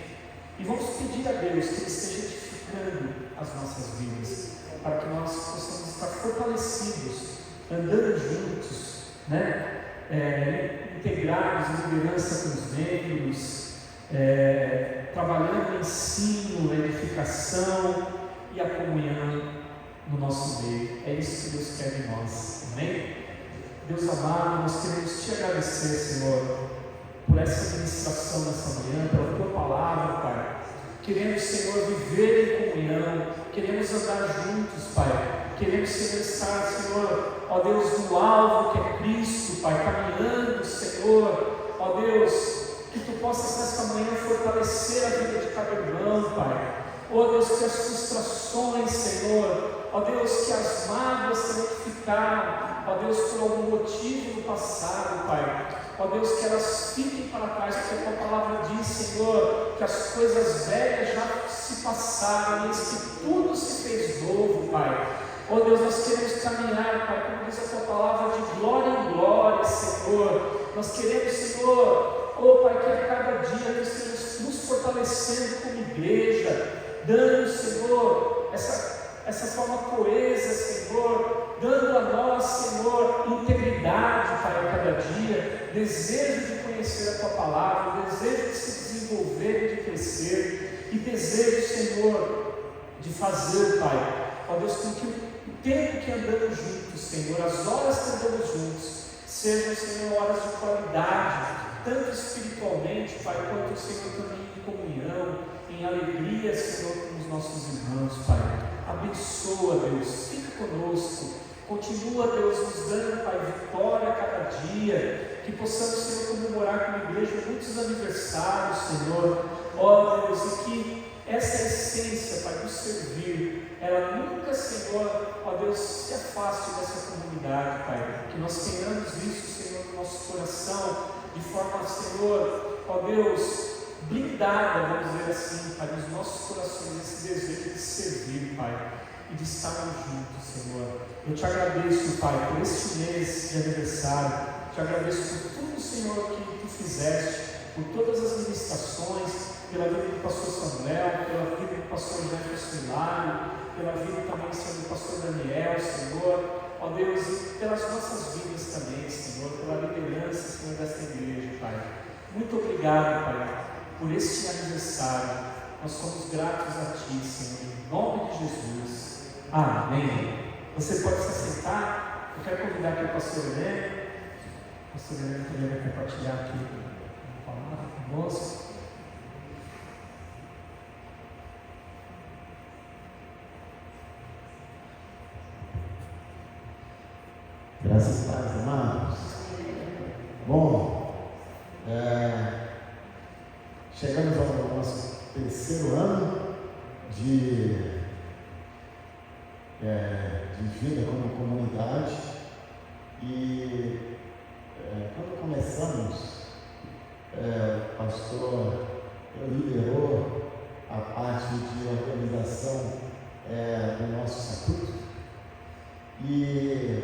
[SPEAKER 2] e vamos pedir a Deus que Ele esteja edificando as nossas vidas, para que nós possamos estar fortalecidos, andando juntos, né? Integrados em liderança com os membros, trabalhando no ensino, na edificação e a comunhão no nosso meio. É isso que Deus quer de nós, amém? Deus amado, nós queremos te agradecer, Senhor, por essa ministração nessa manhã, pela tua palavra, Pai. Queremos, Senhor, viver em comunhão, queremos andar juntos, Pai. Queremos, Senhor, estar, Senhor, ó Deus, no alvo que é Cristo, Pai, caminhando, Senhor, ó Deus, que tu possas nesta manhã fortalecer a vida de cada irmão, Pai. Ó Deus, que as frustrações, Senhor, ó Deus, que as mágoas que ficaram, ó Deus, por algum motivo no passado, Pai, ó Deus, que elas fiquem para trás, porque a tua palavra diz, Senhor, que as coisas velhas já se passaram, e que tudo se fez novo, Pai. Ó Deus, nós queremos caminhar, Pai, como diz a tua palavra, de glória em glória, Senhor. Nós queremos, Senhor, ó Pai, que a cada dia nós estejamos nos fortalecendo como igreja, dando, Senhor, essa forma coesa, Senhor, dando a nós, Senhor, integridade, Pai, a cada dia, desejo de conhecer a tua palavra, desejo de se desenvolver, de crescer, e desejo, Senhor, de fazer, Pai, ó Deus, com que o tempo que andamos juntos, Senhor, as horas que andamos juntos, sejam, Senhor, horas de qualidade, tanto espiritualmente, Pai, quanto, Senhor, também em comunhão, em alegria, Senhor, com os nossos irmãos, Pai. Abençoa, Deus, fica conosco, continua, Deus, nos dando, Pai, vitória a cada dia, que possamos, Senhor, comemorar como igreja muitos aniversários, Senhor, ó Deus, e que essa essência, Pai, do servir, ela nunca, Senhor, ó Deus, se afaste dessa comunidade, Pai, que nós tenhamos isso, Senhor, no nosso coração, de forma, Senhor, ó Deus, blindada, vamos dizer assim, Pai, nos nossos corações, esse desejo de servir, Pai, e de estarmos juntos, Senhor. Eu te agradeço, Pai, por este mês de aniversário, te agradeço por tudo, Senhor, que tu fizeste, por todas as ministrações, pela vida do pastor Samuel, pela vida do pastor Jefferson Hilário, pela vida também, Senhor, do pastor Daniel, Senhor, ó Deus, e pelas nossas vidas também, Senhor, pela liderança, Senhor, desta igreja, Pai. Muito obrigado, Pai, por este aniversário. Nós somos gratos a Ti, Senhor, em nome de Jesus. Amém. Você pode se assentar. Eu quero convidar aqui o pastor Heleno. O pastor Heleno também vai compartilhar aqui uma palavra conosco.
[SPEAKER 3] Graças a Deus, amados. Bom, chegamos ao nosso terceiro ano de vida como comunidade. E quando começamos, o pastor liderou a parte de organização do nosso estatuto, e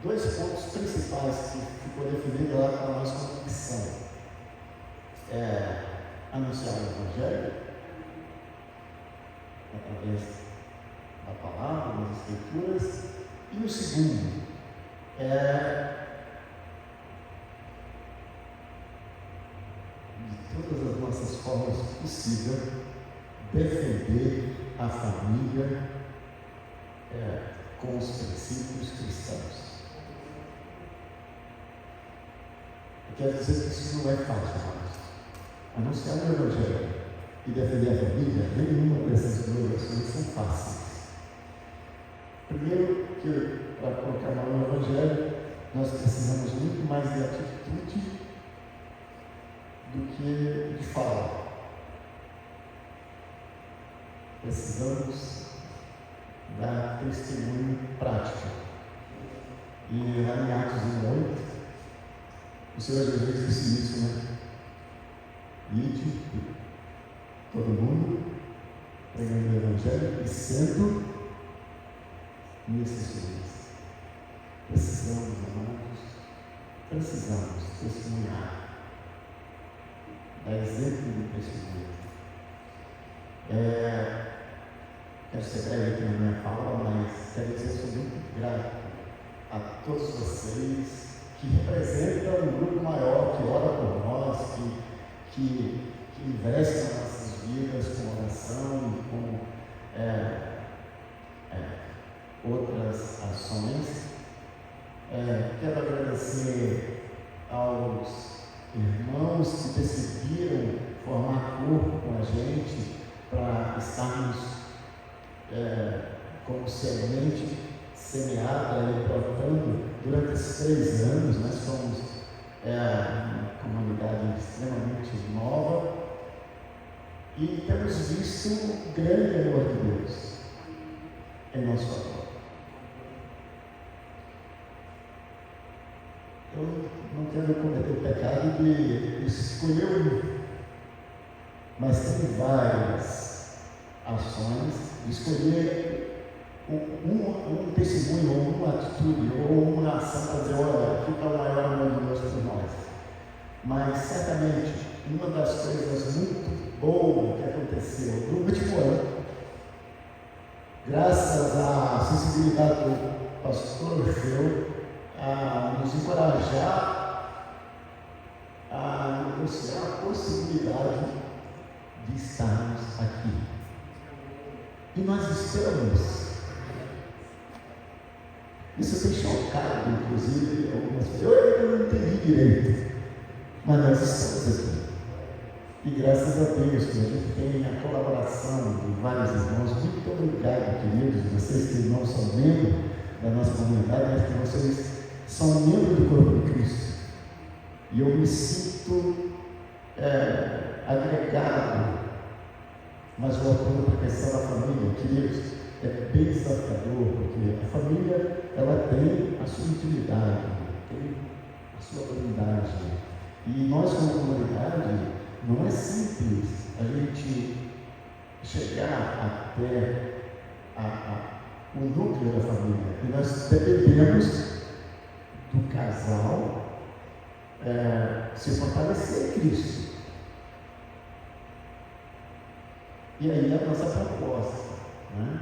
[SPEAKER 3] 2 pontos principais que ficou definido lá com a nossa convicção: anunciar o Evangelho através da palavra, das Escrituras, e o segundo de todas as nossas formas possíveis, defender a família com os princípios cristãos. Eu quero dizer que isso não é fácil, mas anunciar o Evangelho e defender a família, nenhuma dessas duas ações são fáceis. Primeiro, que para proclamar o Evangelho, nós precisamos muito mais de atitude do que de fala. Precisamos dar testemunho prático. E lá em Atos 1:8, o Senhor Jesus disse isso, né? Ide, todo mundo, pregando o Evangelho e sendo necessários. Precisamos, amados, testemunhar, dar exemplo do testemunho. Quero ser breve aqui na minha fala, mas quero dizer que sou muito grato a todos vocês que representam um grupo maior, que ora por nós, que investe nas nossas vidas com oração e com outras ações. Quero agradecer aos irmãos que decidiram formar corpo com a gente para estarmos como semente semeada e plantando durante esses 3 anos. Nós somos uma comunidade extremamente nova e temos visto o grande amor de Deus em nosso favor. Eu não quero cometer o pecado de escolher um, mas tem várias ações de escolher um testemunho, ou uma atitude, ou uma ação para dizer: olha, aqui está o maior amor de Deus por nós. Mas certamente uma das coisas muito boas que aconteceu no último ano, graças à sensibilidade do pastor Orfeu, a nos encorajar a negociar a possibilidade de estarmos aqui. E nós estamos. Isso tem chocado, inclusive, algumas pessoas. Eu não entendi direito, mas nós estamos aqui. E graças a Deus que a gente tem a colaboração de vários irmãos. Muito obrigado, queridos, vocês que não são membros da nossa comunidade, mas que vocês são membros do corpo de Cristo. E eu me sinto agregado, mas voltando para a questão da família, queridos, é bem desafiador, porque a família, ela tem a sua intimidade, tem a sua unidade. E nós, como comunidade, não é simples a gente chegar até o núcleo da família. E nós dependemos do casal se fortalecer em Cristo. E aí a nossa proposta, né?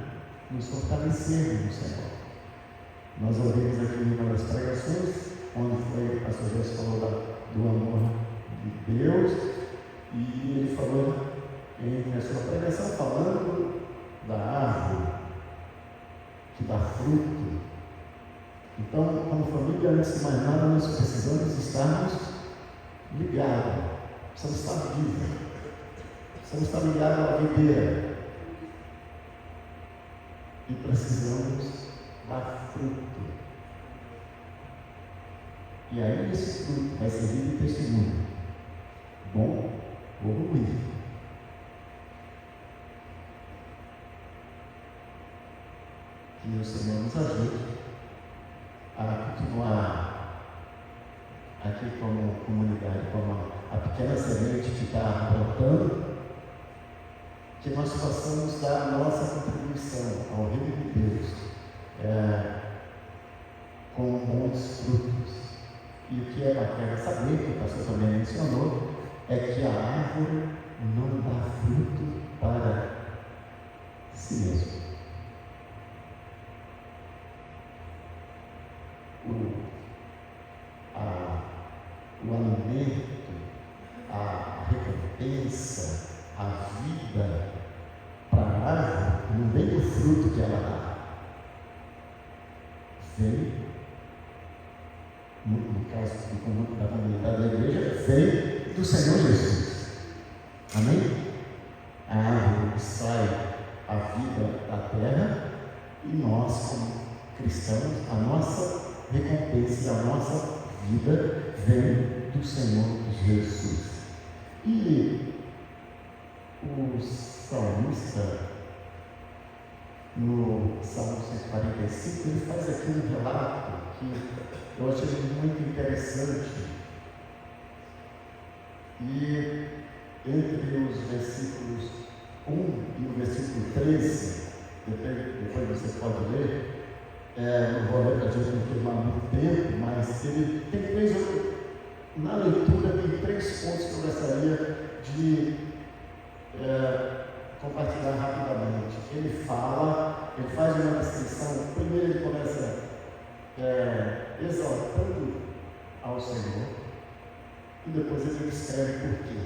[SPEAKER 3] Nos fortalecermos no Senhor. Nós ouvimos aqui uma das pregações, onde foi o pastor Jesus falou do amor de Deus, e ele falou em a sua pregação falando da árvore que dá fruto. Então, como família, antes de mais nada, nós precisamos estarmos ligados, precisamos estar vivos, precisamos estar ligados à videira e precisamos dar fruto. E aí esse fruto vai servir de testemunho, bom ou ruim. Que o Senhor nos ajude a continuar aqui como comunidade, como a pequena semente que está brotando, que nós possamos dar a nossa contribuição ao reino de Deus com bons frutos. E o que é bacana saber, que o pastor também mencionou, é que a árvore não dá fruto para si mesmo. O alimento, a recompensa, a vida para a árvore não vem do fruto que ela dá, vem, no caso da comunidade da igreja, vem do Senhor Jesus. Amém? A árvore extrai a vida da terra e nós, como cristãos, a nossa recompensa e a nossa vida vem do Senhor Jesus. E o salmista, no Salmo 145, ele faz aqui um relato que eu achei muito interessante. E entre os versículos 1 e o versículo 13, depois você pode ler, não vou ler para a gente não queimar muito tempo, mas ele tem na leitura tem 3 pontos que eu gostaria de compartilhar rapidamente. Ele faz uma descrição. Primeiro ele começa exaltando ao Senhor e depois ele escreve porquê.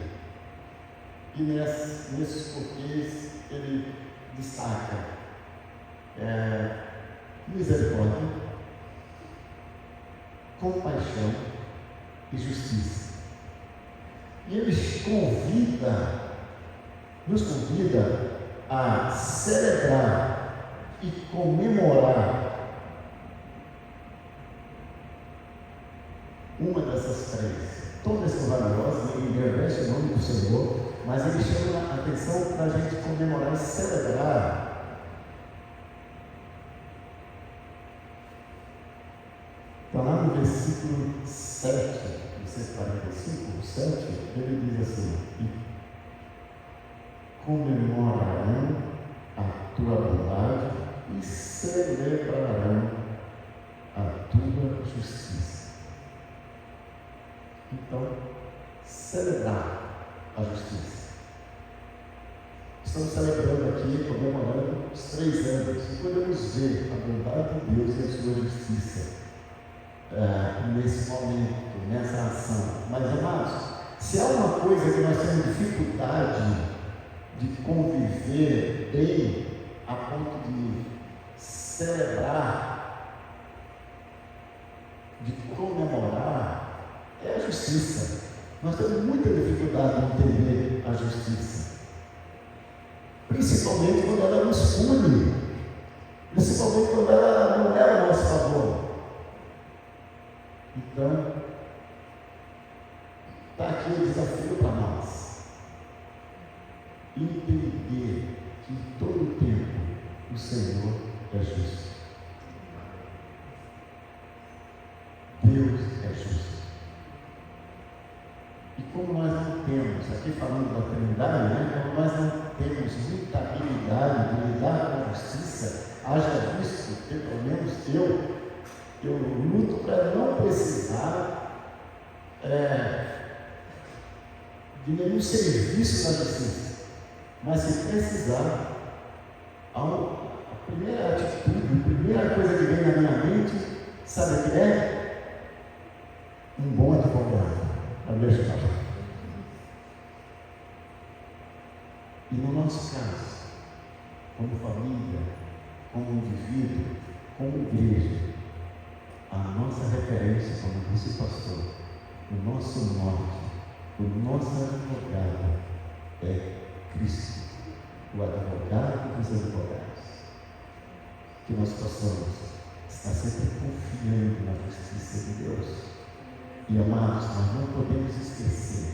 [SPEAKER 3] E nesses porquês ele destaca misericórdia, compaixão e justiça. E ele nos convida a celebrar e comemorar uma dessas 3. Todas são valiosas, ele engrandece o nome do Senhor, mas ele chama a atenção para a gente comemorar e celebrar. Então, lá no versículo 7, 145, 7, ele diz assim: comemorarão a tua bondade e celebrarão a tua justiça. Então, celebrar a justiça. Estamos celebrando aqui, comemorando os 3 anos, e podemos ver a bondade de Deus e a sua justiça nesse momento, nessa ação. Mas, amados, se há uma coisa que nós temos dificuldade de conviver bem a ponto de celebrar, de comemorar, é a justiça. Nós temos muita dificuldade de entender a justiça, principalmente quando ela nos pune, principalmente quando ela não é a nosso favor. Então, está aqui o desafio para nós: entender que em todo tempo o Senhor é justo. Deus é justo. E como nós não temos, aqui falando da Trindade, como nós não temos muita habilidade de lidar com a justiça, haja visto, pelo menos eu luto para não precisar de nenhum serviço da justiça, mas se precisar, a primeira atitude, a primeira coisa que vem na minha mente, sabe o que é? Um bom advogado para me ajudar. E no nosso caso, como família, como indivíduo, como igreja, a nossa referência, como disse o pastor, o nosso norte, o nosso advogado é Cristo, o advogado dos advogados. Que nós possamos estar sempre confiando na justiça de Deus. E, amados, nós não podemos esquecer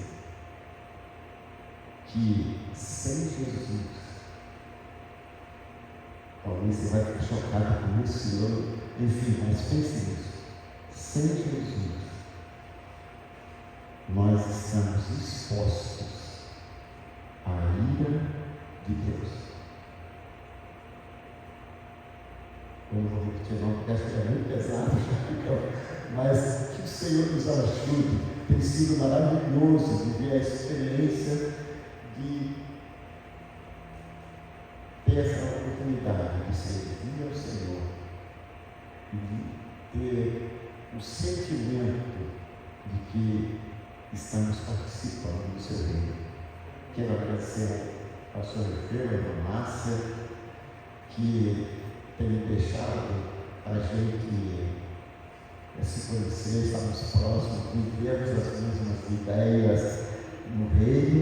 [SPEAKER 3] que sem Jesus Talvez você vai ficar chocado com isso, enfim, mas pense nisso. Sem Jesus, nós estamos expostos à ira de Deus. Eu não vou repetir não, porque acho que é muito pesado, mas que o Senhor nos ajude. Tem sido maravilhoso viver a experiência de ter essa oportunidade de servir ao Senhor e de ter o sentimento de que estamos participando do seu reino. Quero agradecer ao pastor Efeiro, a irmã Márcia, que tem deixado a gente se conhecer, estarmos próximos, vivermos as mesmas ideias no reino,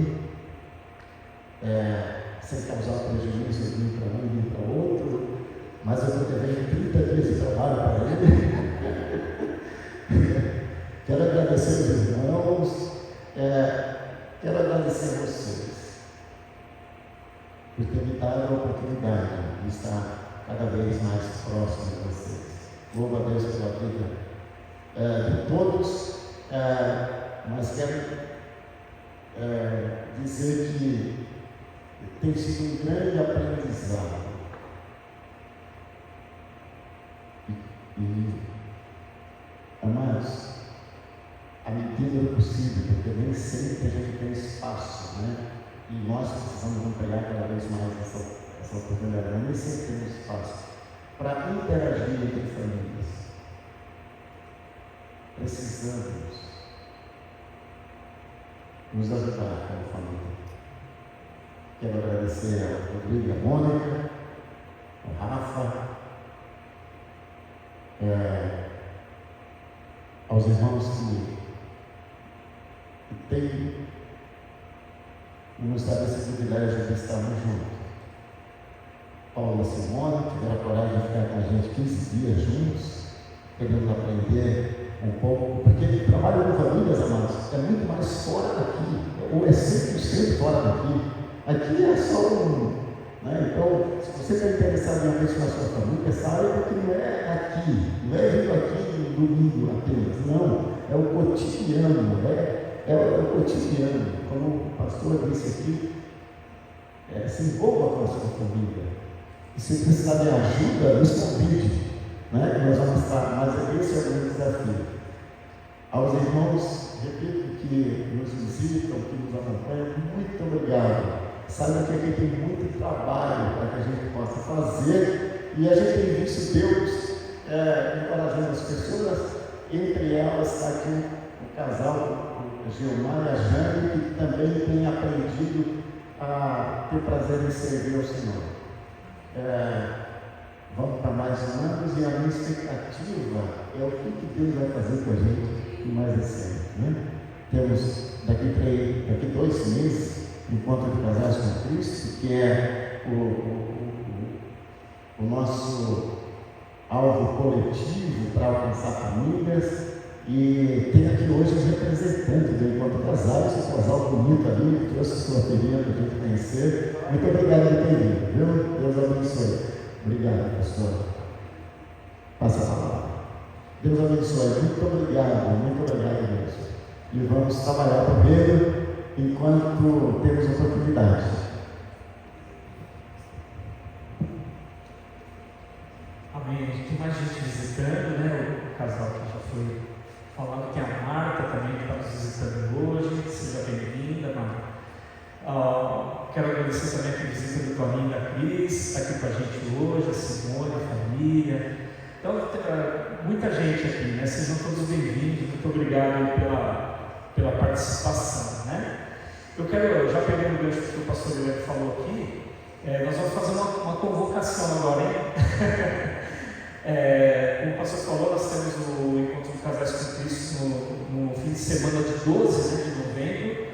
[SPEAKER 3] sem causar prejuízo de um para um e de para outro, mas eu estou devendo 30 dias de trabalho para ele. Quero agradecer aos irmãos, quero agradecer a vocês por ter me dado a oportunidade de estar cada vez mais próximo de vocês. Louvo a Deus pela vida de todos, mas quero dizer que tem sido um grande aprendizado. E amados, à medida do possível, porque nem sempre a gente tem espaço, né? E nós precisamos ampliar cada vez mais essa oportunidade, mas nem sempre temos espaço para interagir entre famílias. Precisamos nos ajudar como família. Quero agradecer ao Rodrigo, a Mônica, ao Rafa, aos irmãos que têm nos dado esse privilégio de estarmos juntos. Paulo e Simone tiveram a coragem de ficar com a gente 15 dias juntos, querendo aprender um pouco, porque trabalho com famílias, amados, é muito mais fora daqui, ou é 100% fora daqui. Aqui é só né? Então, se você está interessado em abençoar a sua família, saiba que não é aqui, não é vindo aqui no domingo apenas, não, é o cotidiano, é o cotidiano. Como o pastor disse aqui, se envolva com a sua família. E se precisar de ajuda, nos convide, né? Que nós vamos estar, mas esse é o grande desafio. Aos irmãos, repito, que nos visitam, que nos acompanham, muito obrigado. Saiba que aqui tem muito trabalho para que a gente possa fazer, e a gente tem visto Deus encorajando as pessoas. Entre elas está aqui o casal, o Gilmar e a Jane, que também tem aprendido a ter prazer em servir ao Senhor. Vamos para mais um ano, e a minha expectativa é o que Deus vai fazer com a gente mais esse ano, né? Temos daqui 2 meses Encontro de Casais com Cristo, que é o nosso alvo coletivo para alcançar famílias. E tem aqui hoje os representantes do Encontro de Casais, um casal bonito ali, que trouxe sua filhinha para a gente conhecer. Muito obrigado por ter vindo, viu? Deus abençoe. Obrigado, pastor. Passa a palavra. Deus abençoe. Muito obrigado mesmo. E vamos trabalhar primeiro enquanto temos oportunidade.
[SPEAKER 2] Amém. A gente tem mais gente visitando, né? O casal que já foi falando, que a Marta também está nos visitando hoje. Seja bem-vinda, Marta. Quero agradecer também a visita do Toninho e da Cris, está aqui com a gente hoje, a Simone, a família. Então, muita gente aqui, né? Sejam todos bem-vindos. Muito obrigado pela participação, né? Eu quero, já pegando o gancho que o pastor Guilherme falou aqui, nós vamos fazer uma convocação agora, hein? Como o pastor falou, nós temos o Encontro de Casais com Cristo no fim de semana de 12 de novembro,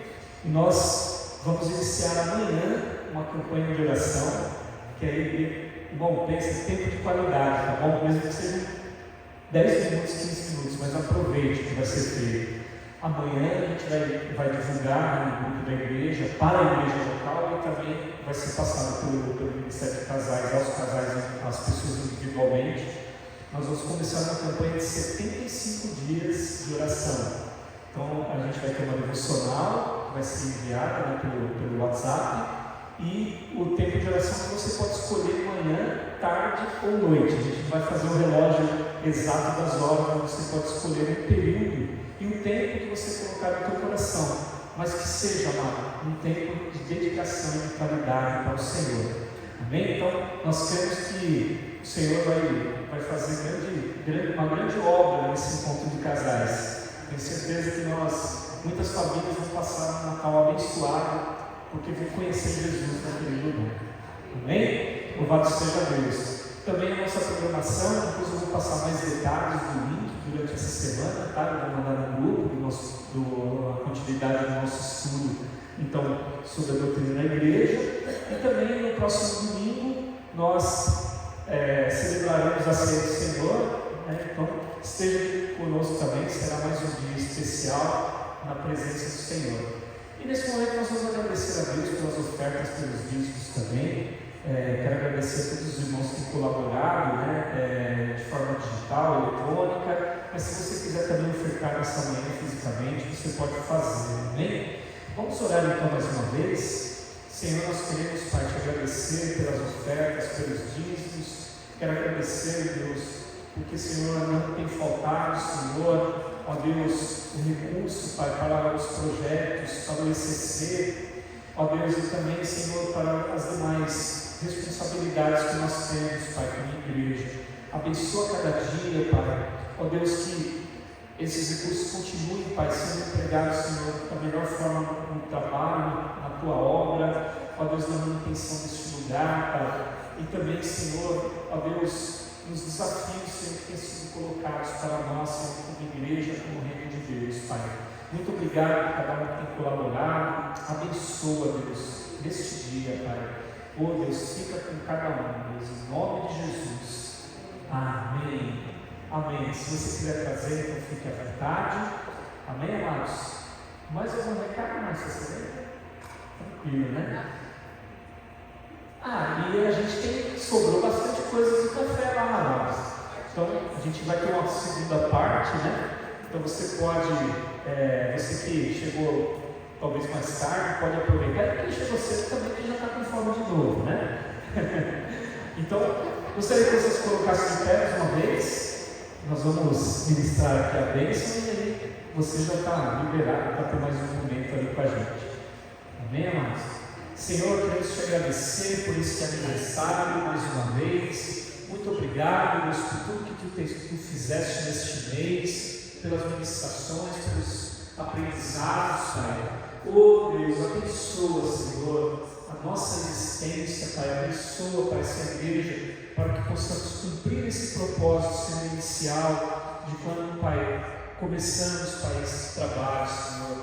[SPEAKER 2] e nós vamos iniciar amanhã uma campanha de oração, que aí, bom, pensa, tempo de qualidade, tá bom? Mesmo que seja 10 minutos, 15 minutos, mas aproveite o que vai ser feito. Amanhã a gente vai divulgar no grupo da igreja, para a igreja local, e também vai ser passado pelo Ministério de Casais, aos casais as pessoas individualmente, nós vamos começar uma campanha de 75 dias de oração. Então a gente vai ter uma devocional, vai ser enviada, né, pelo WhatsApp, e o tempo de oração que você pode escolher manhã, tarde ou noite. A gente vai fazer um relógio exato das horas, você pode escolher um período e um tempo que você colocar no teu coração, mas que seja, amado, um tempo de dedicação e de qualidade para o Senhor. Amém? Então nós cremos que o Senhor vai fazer uma grande obra nesse encontro de casais. Tenho certeza que muitas famílias vão passar um Natal abençoado, porque vão conhecer Jesus naquele lugar. Amém? Louvado seja Deus. Também a nossa programação, depois eu vou passar mais detalhes do link durante essa semana, tá? Eu vou mandar no grupo a continuidade do nosso estudo, então, sobre a doutrina da igreja. E também no próximo domingo nós celebraremos a ceia do Senhor, né? Então esteja conosco também, será mais um dia especial na presença do Senhor. E nesse momento nós vamos agradecer a Deus pelas ofertas, pelos dízimos também. Quero agradecer a todos os irmãos que têm colaborado, né, de forma digital, eletrônica, mas se você quiser também ofertar nessa manhã fisicamente, você pode fazer, amém? Vamos orar então mais uma vez. Senhor, nós queremos, Pai, te agradecer pelas ofertas, pelos dízimos. Quero agradecer, Deus, porque, Senhor, não tem faltado, Senhor, ó Deus, o recurso, Pai, para os projetos, para o ECC, ó Deus, e também, Senhor, para as demais responsabilidades que nós temos, Pai, como igreja. Abençoa cada dia, Pai, ó Deus, que esses recursos continuem, Pai, sendo empregados, Senhor, da melhor forma no trabalho, na Tua obra, ó Deus, na manutenção deste lugar, Pai, e também, Senhor, ó Deus, nos desafios, Senhor, que têm sido colocados para nós, Senhor, como igreja, como reino de Deus, Pai. Muito obrigado por cada um que tem colaborado. Abençoa, Deus, neste dia, Pai. Oh, Deus, fica com cada um, Deus, em nome de Jesus. Amém. Amém. Se você quiser trazer, então fique à vontade. Amém, amados? Mais algum recado mais? Você tranquilo, né? E a gente sobrou bastante coisa do café lá, amados. Então, a gente vai ter uma segunda parte, né? Então, você pode, você que chegou talvez mais tarde, pode aproveitar. E quem chegou cedo também, que já está com fome de novo, né? Então, gostaria que vocês colocassem de pé mais uma vez. Nós vamos ministrar aqui a bênção e aí você já está liberado para ter mais um momento ali com a gente. Amém, amados? Senhor, queremos te agradecer por esse aniversário mais uma vez. Muito obrigado, Deus, por tudo que tu fizeste neste mês, pelas ministrações, pelos aprendizados, Pai. Oh, Deus, abençoa, Senhor, a nossa existência, Pai. Abençoa, Pai, essa igreja, para que possamos cumprir esse propósito, Senhor, inicial, de quando, Pai, começamos, Pai, esse trabalho, Senhor.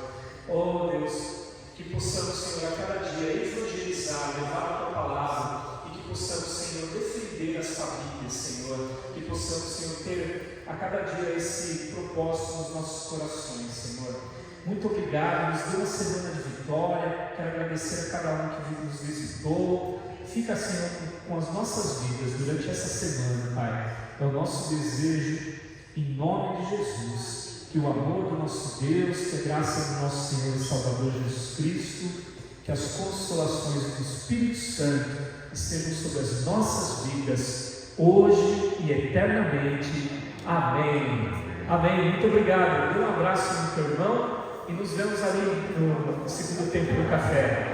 [SPEAKER 2] Oh, Deus, que possamos, Senhor, a cada dia evangelizar, levar a Tua palavra, e que possamos, Senhor, defender as famílias, Senhor, que possamos, Senhor, ter a cada dia esse propósito nos nossos corações, Senhor. Muito obrigado, nos deu uma semana de vitória. Quero agradecer a cada um que nos visitou. Fica, Senhor, com as nossas vidas durante essa semana, Pai. É o nosso desejo, em nome de Jesus. Que o amor do nosso Deus, que a graça do nosso Senhor e Salvador Jesus Cristo, que as consolações do Espírito Santo estejam sobre as nossas vidas, hoje e eternamente. Amém. Amém. Muito obrigado. Dê um abraço no teu irmão e nos vemos ali no segundo tempo do café.